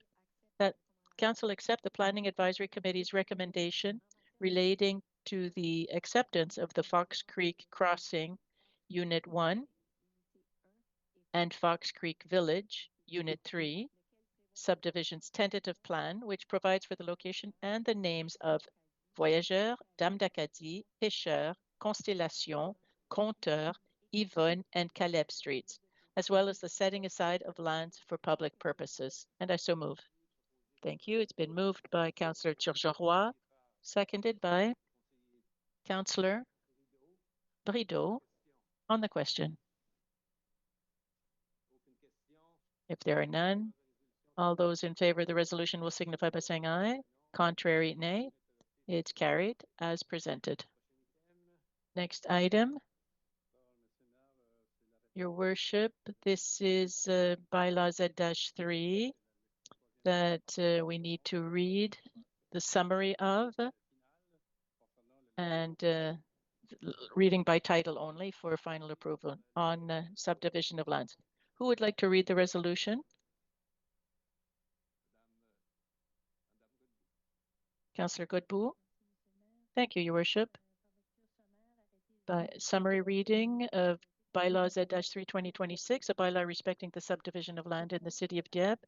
S3: That Council accept the Planning Advisory Committee's recommendation relating to the acceptance of the Fox Creek Crossing Unit 1 and Fox Creek Village Unit 3 subdivision's tentative plan, which provides for the location and the names of Voyageur, Dame d'Acadie, Pêcheur, Constellation, Compteur, Yvonne, and Caleb streets, as well as the setting aside of lands for public purposes. And I so move. Thank you. It's been moved by Councillor Turgeon-Roy, seconded by Councillor Brideau. On the question. If there are none, all those in favor of the resolution will signify by saying aye. Contrary, nay. It's carried as presented. Next item. Your Worship, this is bylaw Z-3 that we need to read the summary of, and reading by title only for final approval on subdivision of lands. Who would like to read the resolution? Councillor Godbout. Thank you, Your Worship. By summary reading of bylaw Z-3 2026, a bylaw respecting the subdivision of land in the city of Dieppe.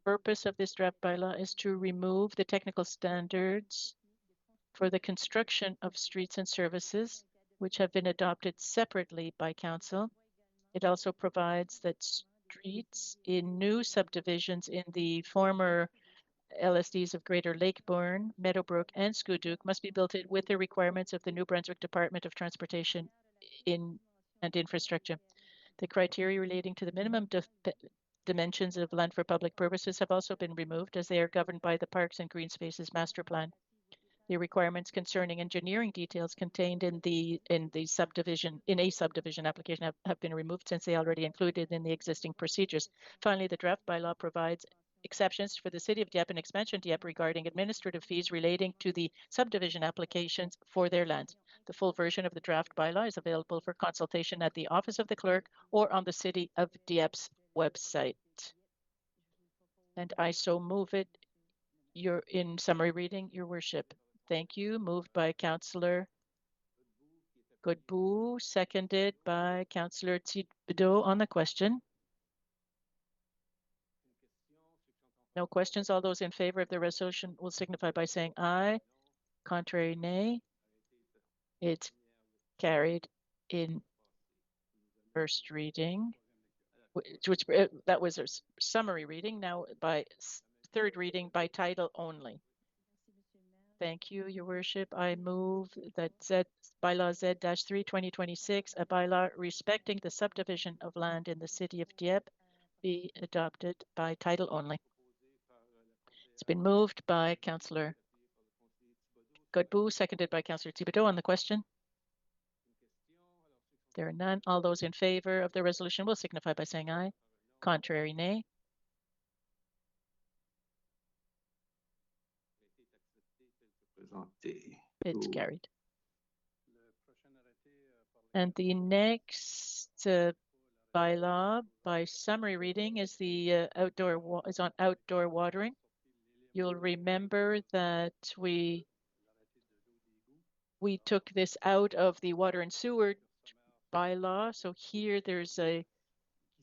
S3: purpose of this draft bylaw is to remove the technical standards for the construction of streets and services, which have been adopted separately by council. It also provides that streets in new subdivisions in the former LSDs of Greater Lakeborn, Meadowbrook, and Scooduk must be built with the requirements of the New Brunswick Department of Transportation and Infrastructure. The criteria relating to the minimum dimensions of land for public purposes have also been removed, as they are governed by the Parks and Green Spaces Master Plan. The requirements concerning engineering details contained in a subdivision application have been removed, since they already included in the existing procedures. Finally, the draft bylaw provides exceptions for the City of Dieppe and Expansion Dieppe regarding administrative fees relating to the subdivision applications for their lands. The full version of the draft bylaw is available for consultation at the Office of the Clerk or on the City of Dieppe's website. And I so move it. You're in summary reading, Your Worship. Thank you. Moved by Councillor Godbout, seconded by Councillor Thibodeau on the question. No questions. All those in favor of the resolution will signify by saying aye. Contrary, nay. It's carried in first reading, which that was a summary reading. Now by third reading by title only. Thank you, Your Worship. I move that bylaw Z-3 2026, a bylaw respecting the subdivision of land in the City of Dieppe, be adopted by title only. It's been moved by Councillor Godbout, seconded by Councillor Thibodeau on the question. There are none. All those in favor of the resolution will signify by saying aye. Contrary, nay. It's carried. And the next bylaw by summary reading is the on outdoor watering. You'll remember that we took this out of the water and sewer bylaw. So here there's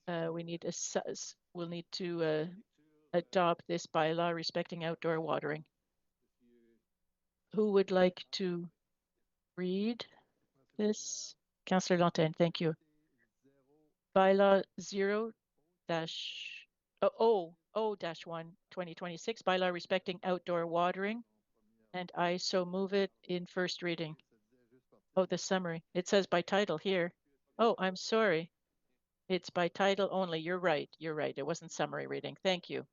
S3: we'll need to adopt this bylaw respecting outdoor watering. Who would like to read this? Councillor Lantin, thank you. Bylaw 0-1 2026, bylaw respecting outdoor watering. And I so move it in first reading. Oh, the summary. It says by title here. Oh, I'm sorry. It's by title only. You're right. You're right. It wasn't summary reading. Thank you.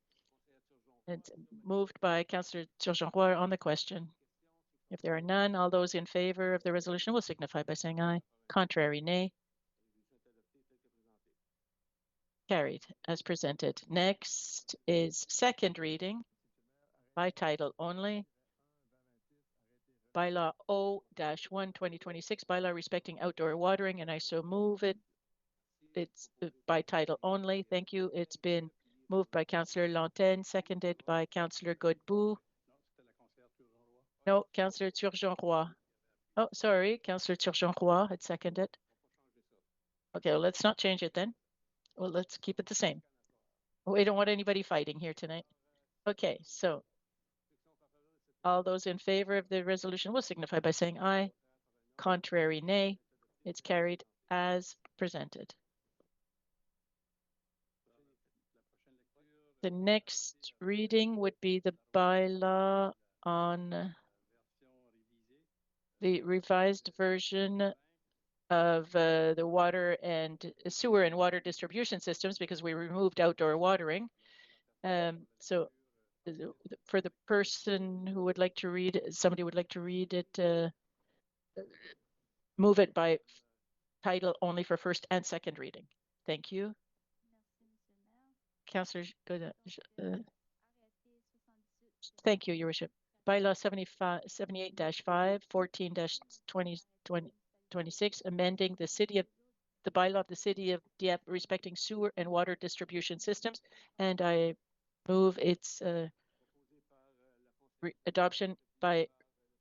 S3: It's moved by Councillor Turgeon-Roy on the question. If there are none, all those in favor of the resolution will signify by saying aye. Contrary, nay. Carried as presented. Next is second reading by title only. Bylaw O-1 2026, bylaw respecting outdoor watering, and I so move it. It's by title only. Thank you. It's been moved by Councillor Lantin, seconded by Councillor Godbout. No, Councillor Turgeon-Roy. Oh, sorry, Councillor Turgeon-Roy had seconded. Okay, well, let's not change it then. Well, let's keep it the same. We don't want anybody fighting here tonight. Okay, so all those in favor of the resolution will signify by saying aye. Contrary, nay. It's carried as presented. The next reading would be the bylaw on the revised version of the water and sewer and water distribution systems, because we removed outdoor watering. So for the person who would like to read, somebody would like to read it, move it by title only for first and second reading. Thank you. Councillor, thank you, Your Worship. Bylaw 78-5, 14-2026, amending the bylaw of the City of Dieppe respecting sewer and water distribution systems, and I move its adoption by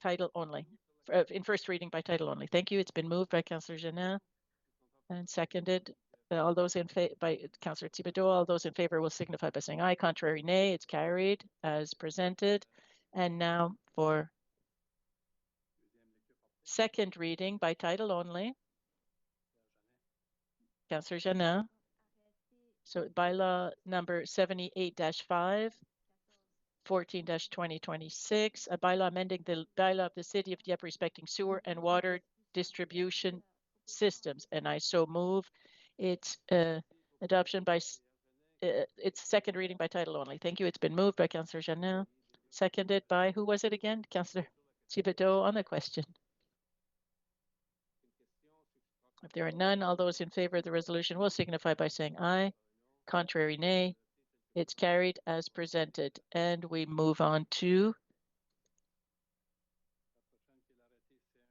S3: title only, in first reading by title only. Thank you. It's been moved by Councillor Genin and seconded all those in favor, by Councillor Thibodeau, all those in favor will signify by saying aye. Contrary, nay. It's carried as presented. And now for second reading by title only. Councillor Janin. So bylaw number 78-5, 14-2026, a bylaw amending the bylaw of the City of Dieppe respecting sewer and water distribution systems. And I so move its adoption by, its second reading by title only. Thank you. It's been moved by Councillor Janin, seconded by, who was it again? Councillor Thibodeau on the question. If there are none, all those in favor of the resolution will signify by saying aye. Contrary, nay. It's carried as presented. And we move on to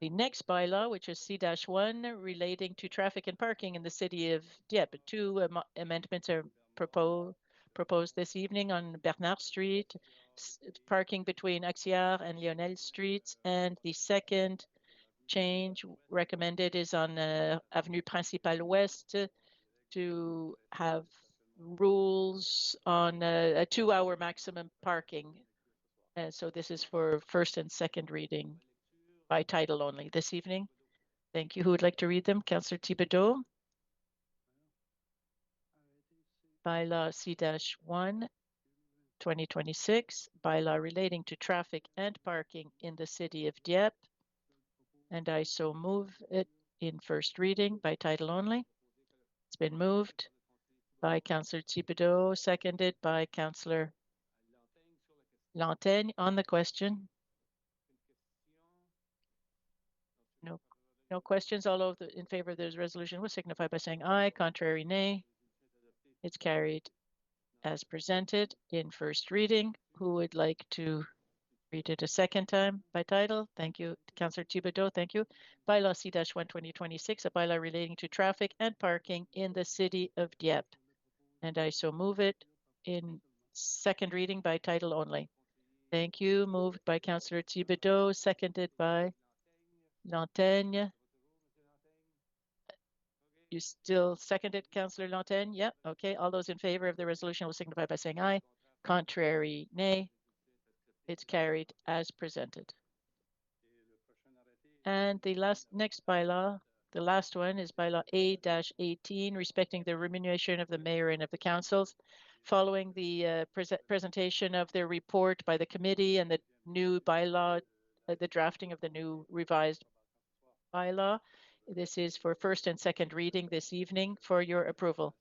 S3: the next bylaw, which is C-1, relating to traffic and parking in the City of Dieppe. Two amendments are proposed this evening on Bernard Street, parking between Axiar and Lionel Streets, and the second change recommended is on Avenue Principale Ouest to have rules on a 2-hour maximum parking. And so this is for first and second reading by title only this evening. Thank you. Who would like to read them? Councillor Thibodeau. Bylaw C-1, 2026, bylaw relating to traffic and parking in the City of Dieppe. And I so move it in first reading by title only. It's been moved by Councillor Thibodeau, seconded by Councillor Lantaigne on the question. No questions. All of in favor of this resolution will signify by saying aye. Contrary, nay. It's carried as presented in first reading. Who would like to read it a second time by title? Thank you. Councillor Thibodeau, thank you. Bylaw C-1 2026, a bylaw relating to traffic and parking in the City of Dieppe. And I so move it in second reading by title only. Thank you. Moved by Councillor Thibodeau, seconded by Lantaigne. You still seconded, Councillor Lantaigne? Yeah, okay. All those in favor of the resolution will signify by saying aye. Contrary, nay. It's carried as presented. And the next bylaw, the last one is bylaw A-18, respecting the remuneration of the mayor and of the councils. Following the presentation of their report by the committee and the new bylaw, the drafting of the new revised bylaw. This is for first and second reading this evening for your approval.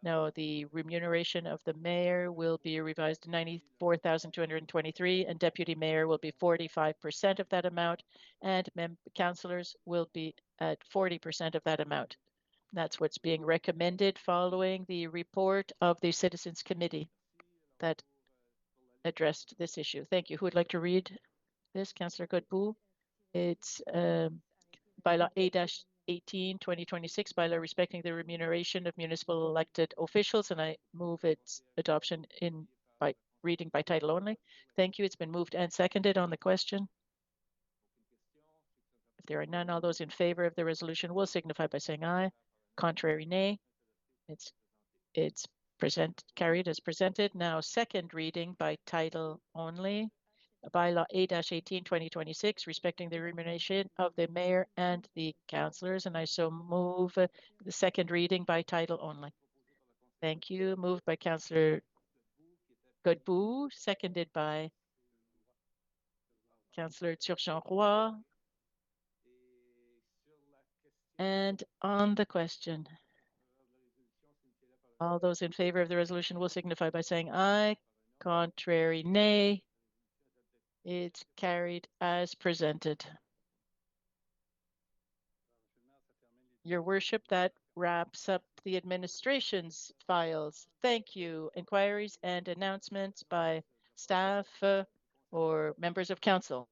S3: Now, the remuneration of the mayor will be revised to 94,223, and deputy mayor will be 45% of that amount, and councillors will be at 40% of that amount. That's what's being recommended following the report of the Citizens Committee that addressed this issue. Thank you. Who would like to read this? Councillor Godbout. It's bylaw A-18, 2026, bylaw respecting the remuneration of municipal elected officials, and I move its adoption in by reading by title only. Thank you. It's been moved and seconded on the question. If there are none, all those in favor of the resolution will signify by saying aye. Contrary, nay. It's carried as presented. Now, second reading by title only. Bylaw A-18, 2026, respecting the remuneration of the mayor and the councillors, and I so move the second reading by title only. Thank you. Moved by Councillor Godbout, seconded by Councillor Turgeon-Roy. And on the question, all those in favor of the resolution will signify by saying aye. Contrary, nay. It's carried as presented. Your worship, that wraps up the administration's files. Thank you. Inquiries and announcements by staff or members of council.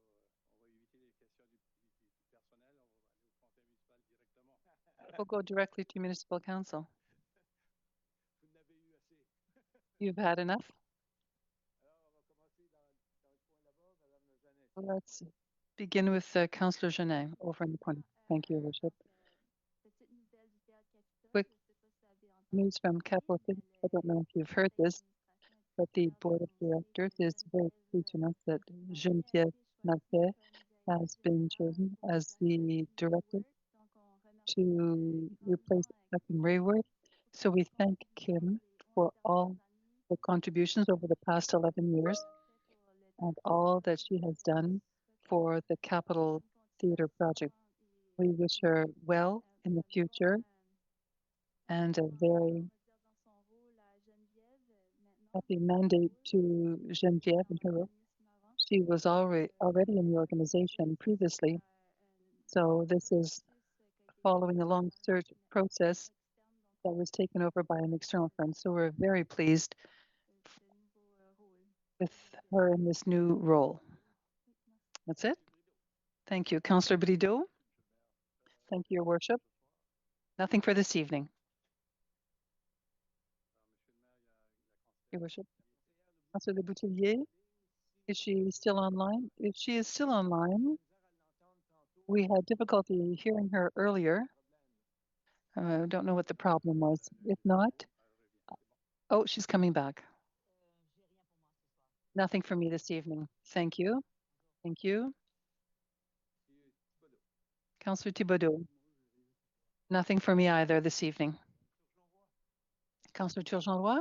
S2: We'll go directly to municipal council. You've had enough? Let's begin with Councillor Janin over in the corner. Thank you, Worship. Quick news from Capital City. I don't know if you've heard this, but the board of directors is very pleased to announce that Geneviève Marquet has been chosen as the director to replace Kim Rayworth. So we thank Kim for all the contributions over the past 11 years and all that she has done for the Capitol Theatre project. We wish her well in the future and a very happy mandate to Geneviève and her. She was already in the organization previously, so this is following a long search process that was taken over by an external firm. So we're very pleased with her in this new role. That's it. Thank you. Councillor Brideau. Thank you, Your Worship. Nothing for this evening. Your Worship. Councillor Le Boutillier, is she still online? If she is still online, we had difficulty hearing her earlier. I don't know what the problem was. If not, oh, she's coming back. Nothing for me this evening. Thank you. Thank you. Councillor Thibodeau. Nothing for me either this evening. Councillor Turgeon-Roy?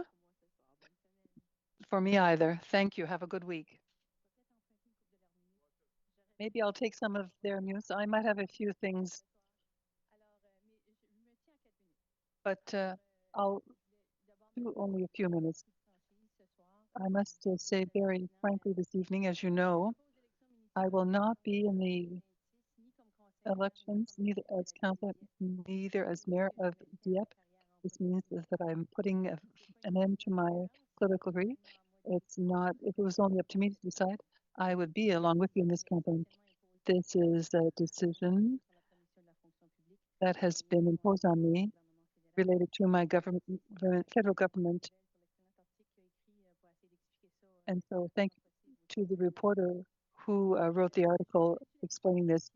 S2: For me either. Thank you. Have a good week. Maybe I'll take some of their news. I might have a few things, but I'll do only a few minutes. I must say very frankly this evening, as you know, I will not be in the elections, neither as councillor, neither as mayor of Dieppe. This means that I'm putting an end to my political career. It's not, if it was only up to me to decide, I would be along with you in this campaign. This is a decision that has been imposed on me related to my government, federal government. And so thank you to the reporter who wrote the article explaining this.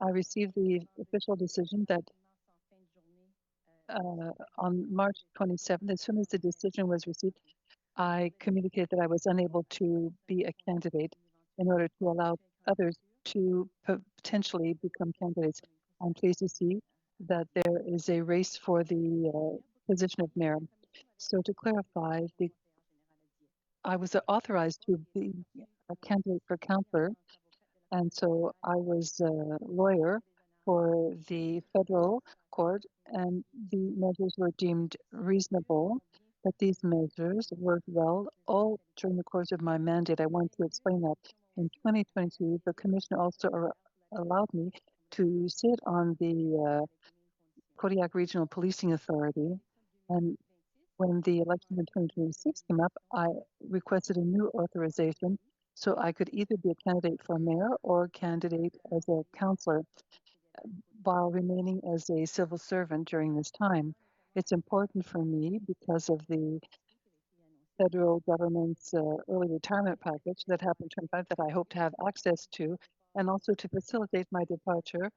S2: I received the official decision that on March 27th, as soon as the decision was received, I communicated that I was unable to be a candidate in order to allow others to potentially become candidates. I'm pleased to see that there is a race for the position of mayor. So to clarify, I was authorized to be a candidate for councillor, and so I was a lawyer for the federal court, and the measures were deemed reasonable. But these measures worked well all during the course of my mandate. I want to explain that. In 2022, the commission also allowed me to sit on the Kodiak Regional Policing Authority, and when the election in 2026 came up, I requested a new authorization so I could either be a candidate for mayor or candidate as a councillor while remaining as a civil servant during this time. It's important for me because of the federal government's early retirement package that happened in 25 that I hope to have access to, and also to facilitate my departure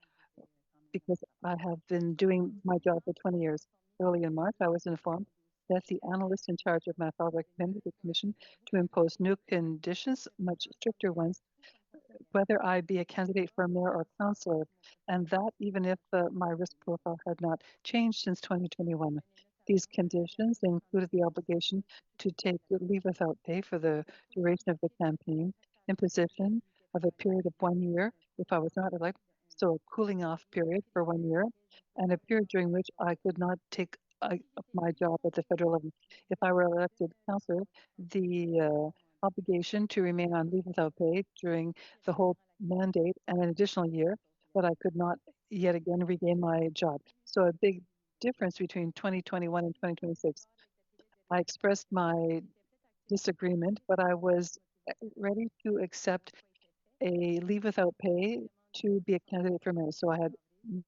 S2: because I have been doing my job for 20 years. Early in March, I was informed that the analyst in charge of my file recommended the commission to impose new conditions, much stricter ones, whether I be a candidate for mayor or councillor, and that even if my risk profile had not changed since 2021. These conditions included the obligation to take leave without pay for the duration of the campaign, imposition of a period of 1 year if I was not elected, so a cooling off period for 1 year, and a period during which I could not take up my job at the federal level. If I were elected councillor, the obligation to remain on leave without pay during the whole mandate and an additional year, but I could not yet again regain my job. So a big difference between 2021 and 2026. I expressed my disagreement, but I was ready to accept a leave without pay to be a candidate for mayor. So I had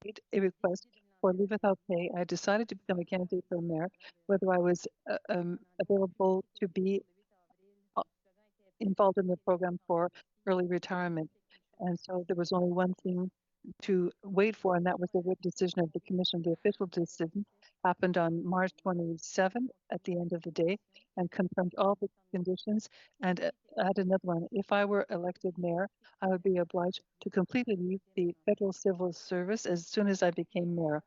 S2: made a request for leave without pay. I decided to become a candidate for mayor, whether I was available to be involved in the program for early retirement. And so there was only one thing to wait for, and that was the decision of the commission, the official decision. happened on March 27th at the end of the day and confirmed all the conditions and add another one. If I were elected mayor, I would be obliged to completely leave the federal civil service as soon as I became mayor.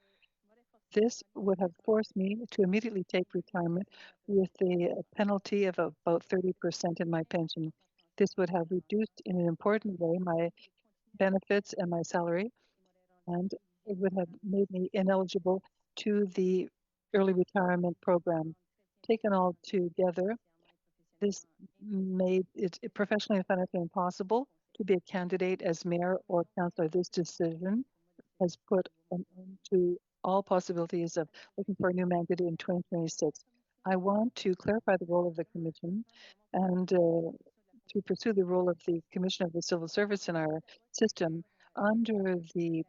S2: This would have forced me to immediately take retirement with a penalty of about 30% in my pension. This would have reduced in an important way my benefits and my salary, and it would have made me ineligible to the early retirement program. Taken all together, this made it professionally and financially impossible to be a candidate as mayor or councillor. This decision has put an end to all possibilities of looking for a new mandate in 2026. I want to clarify the role of the Commission and to pursue the role of the Commission of the Civil Service in our system. Under the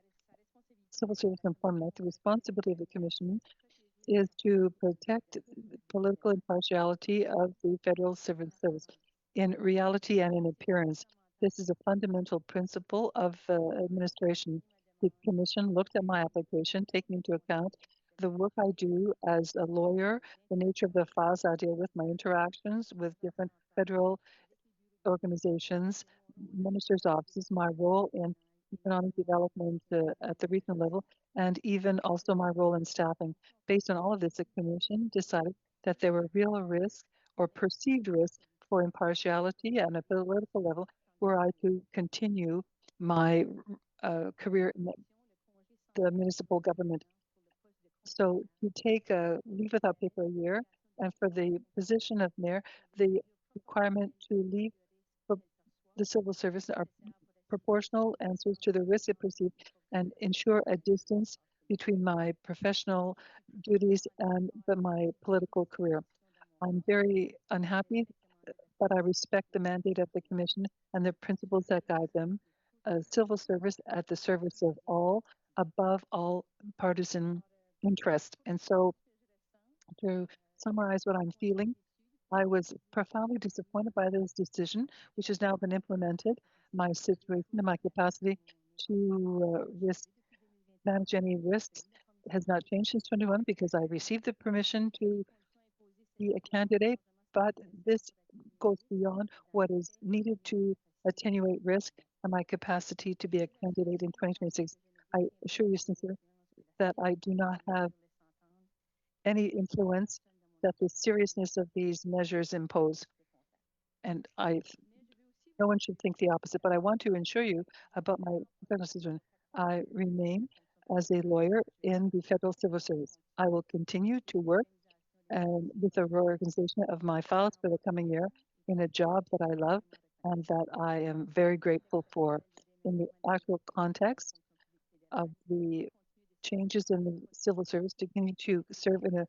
S2: Civil Service Employment Act, the responsibility of the Commission is to protect political impartiality of the federal civil service in reality and in appearance. This is a fundamental principle of administration. The Commission looked at my application, taking into account the work I do as a lawyer, the nature of the files I deal with, my interactions with different federal organizations, ministers' offices, my role in economic development at the regional level, and even also my role in staffing. Based on all of this, the Commission decided that there were real risks or perceived risks for impartiality on a political level were I to continue my career in the municipal government. So to take a leave without pay for a year, and for the position of mayor, the requirement to leave the civil service are proportional answers to the risk it perceived and ensure a distance between my professional duties and my political career. I'm very unhappy, but I respect the mandate of the Commission and the principles that guide them. A civil service at the service of all, above all partisan interest. And so to summarize what I'm feeling, I was profoundly disappointed by this decision, which has now been implemented. My situation and my capacity to manage any risks has not changed since 21 because I received the permission to be a candidate, but this goes beyond what is needed to attenuate risk and my capacity to be a candidate in 2026. I assure you sincerely that I do not have any influence that the seriousness of these measures impose. And no one should think the opposite, but I want to assure you about my professional situation. I remain as a lawyer in the federal civil service. I will continue to work with the reorganization of my files for the coming year in a job that I love and that I am very grateful for. In the actual context of the changes in the civil service, to continue to serve in a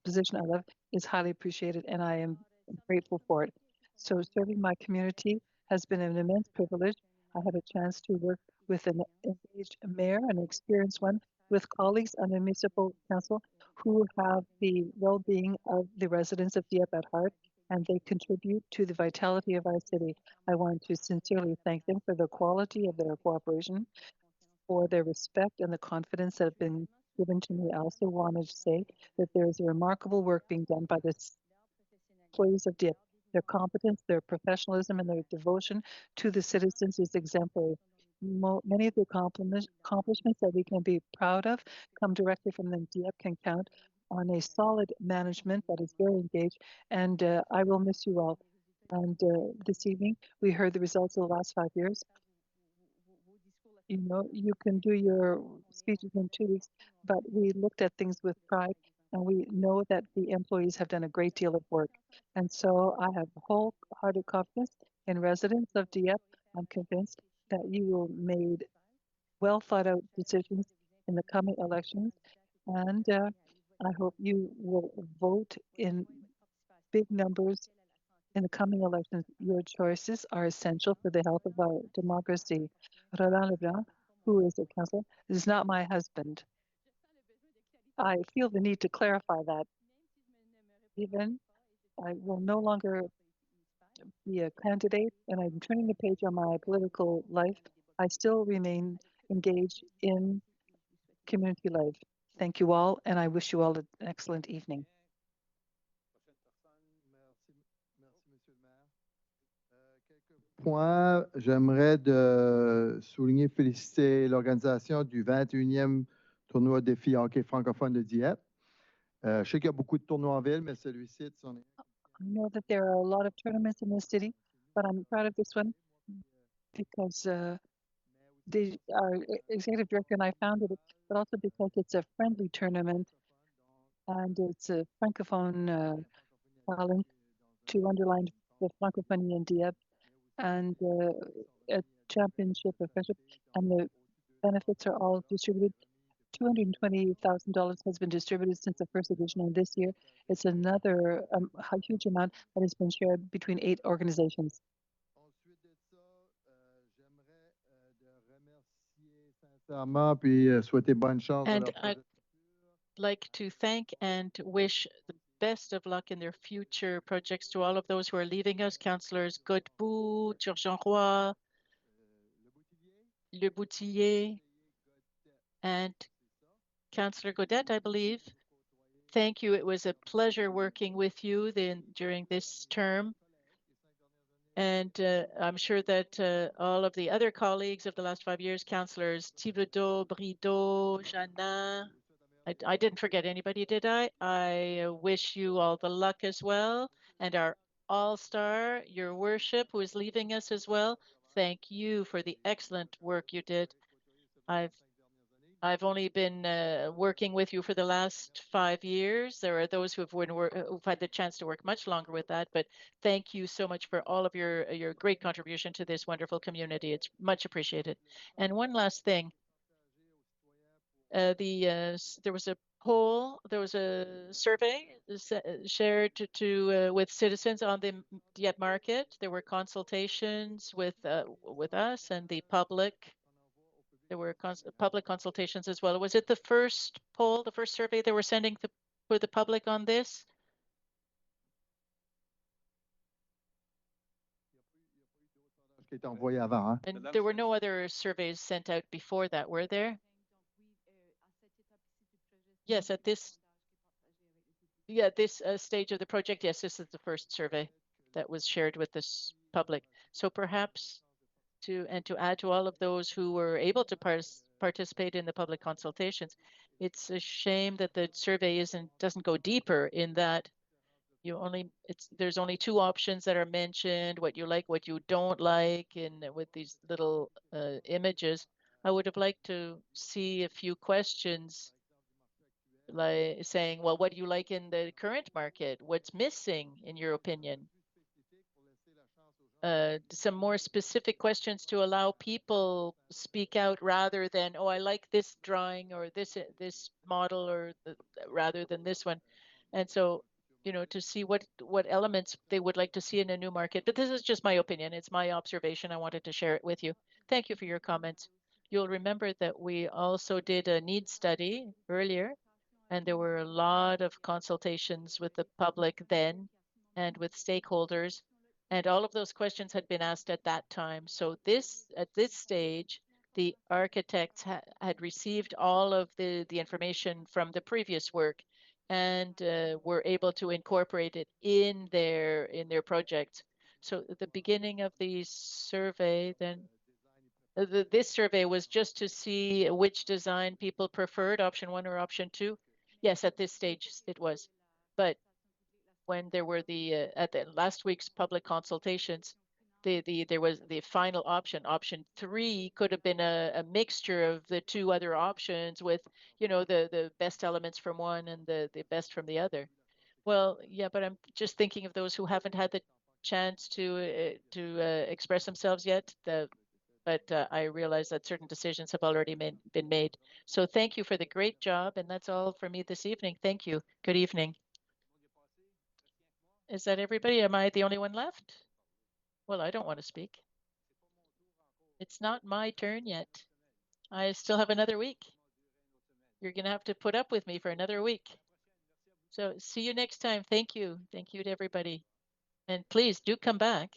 S2: position I love is highly appreciated, and I am grateful for it. So serving my community has been an immense privilege. I had a chance to work with an engaged mayor, an experienced one, with colleagues on the municipal council who have the well-being of the residents of Dieppe at heart, and they contribute to the vitality of our city. I want to sincerely thank them for the quality of their cooperation, for their respect and the confidence that have been given to me. I also wanted to say that there is a remarkable work being done by the employees of Dieppe. Their competence, their professionalism, and their devotion to the citizens is exemplary. Many of the accomplishments that we can be proud of come directly from them. Dieppe can count on a solid management that is very engaged, and I will miss you all. And this evening, we heard the results of the last 5 years. You know, you can do your speeches in 2 weeks, but we looked at things with pride, and we know that the employees have done a great deal of work. And so I have wholehearted confidence in residents of Dieppe. I'm convinced that you will make well thought out decisions in the coming elections, and I hope you will vote in big numbers in the coming elections. Your choices are essential for the health of our democracy. Roland Leblanc, who is a councillor, is not my husband. I feel the need to clarify that. Even I will no longer be a candidate and I'm turning the page on my political life, I still remain engaged in community life. Thank you all, and I wish you all an excellent evening.
S6: Point, j'aimerais souligner, féliciter l'organisation du 21e tournoi défi hockey francophone de Dieppe. Je sais qu'il y a beaucoup de tournois en ville, mais celui-ci, c'en est.
S2: I know that there are a lot of tournaments in the city, but I'm proud of this one because our executive director and I founded it, but also because it's a friendly tournament and it's a francophone challenge to underline the francophonie in Dieppe and a championship, a friendship, and the benefits are all distributed. $220,000 has been distributed since the first edition, and this year it's another a huge amount that has been shared between 8 organizations.
S6: Ensuite de ça, j'aimerais remercier sincèrement puis souhaiter bonne chance dans
S3: And
S6: leur
S3: I'd like to thank and wish the best of luck in their future projects to all of those who are leaving us, Councillors Godbout, Turgeon-Roy, Le Boutillier, and Councillor Godette, I believe. Thank you. It was a pleasure working with you during this term. And I'm sure that all of the other colleagues of the last 5 years, Councillors Thibodeau, Brideau, Janin, I didn't forget anybody, did I? I wish you all the luck as well. And our all-star, your worship, who is leaving us as well, thank you for the excellent work you did. I've only been working with you for the last 5 years. There are those who've had the chance to work much longer with that, but thank you so much for all of your great contribution to this wonderful community. It's much appreciated. And one last thing, there was a poll, there was a survey shared with citizens on the Dieppe market. There were consultations with us and the public. There were public consultations as well. Was it the first poll, the first survey they were sending for the public on this? And there were no other surveys sent out before that, were there? Yes, at this stage of the project, yes, this is the first survey that was shared with this public. So perhaps to add to all of those who were able to participate in the public consultations, it's a shame that the survey doesn't go deeper in that there's only 2 options that are mentioned, what you like, what you don't like, and with these little images. I would have liked to see a few questions like saying, well, what do you like in the current market? What's missing in your opinion? Some more specific questions to allow people speak out rather than, oh, I like this drawing or this model or rather than this one. And so, to see what elements they would like to see in a new market. But this is just my opinion. It's my observation. I wanted to share it with you. Thank you for your comments. You'll remember that we also did a needs study earlier, and there were a lot of consultations with the public then and with stakeholders. And all of those questions had been asked at that time. So at this stage, the architects had received all of the information from the previous work and were able to incorporate it in their project. So at the beginning of the survey, then this survey was just to see which design people preferred, option 1 or option 2. Yes, at this stage it was. But when there were at the last week's public consultations, there was the final option 3 could have been a mixture of the 2 other options with the best elements from one and the best from the other. Well, yeah, but I'm just thinking of those who haven't had the chance to express themselves yet. But I realize that certain decisions have already been made. So thank you for the great job, and that's all for me this evening. Thank you. Good evening. Is that everybody? Am I the only one left? Well, I don't want to speak. It's not my turn yet. I still have another week. You're going to have to put up with me for another week. So see you next time. Thank you. Thank you to everybody. And please do come back.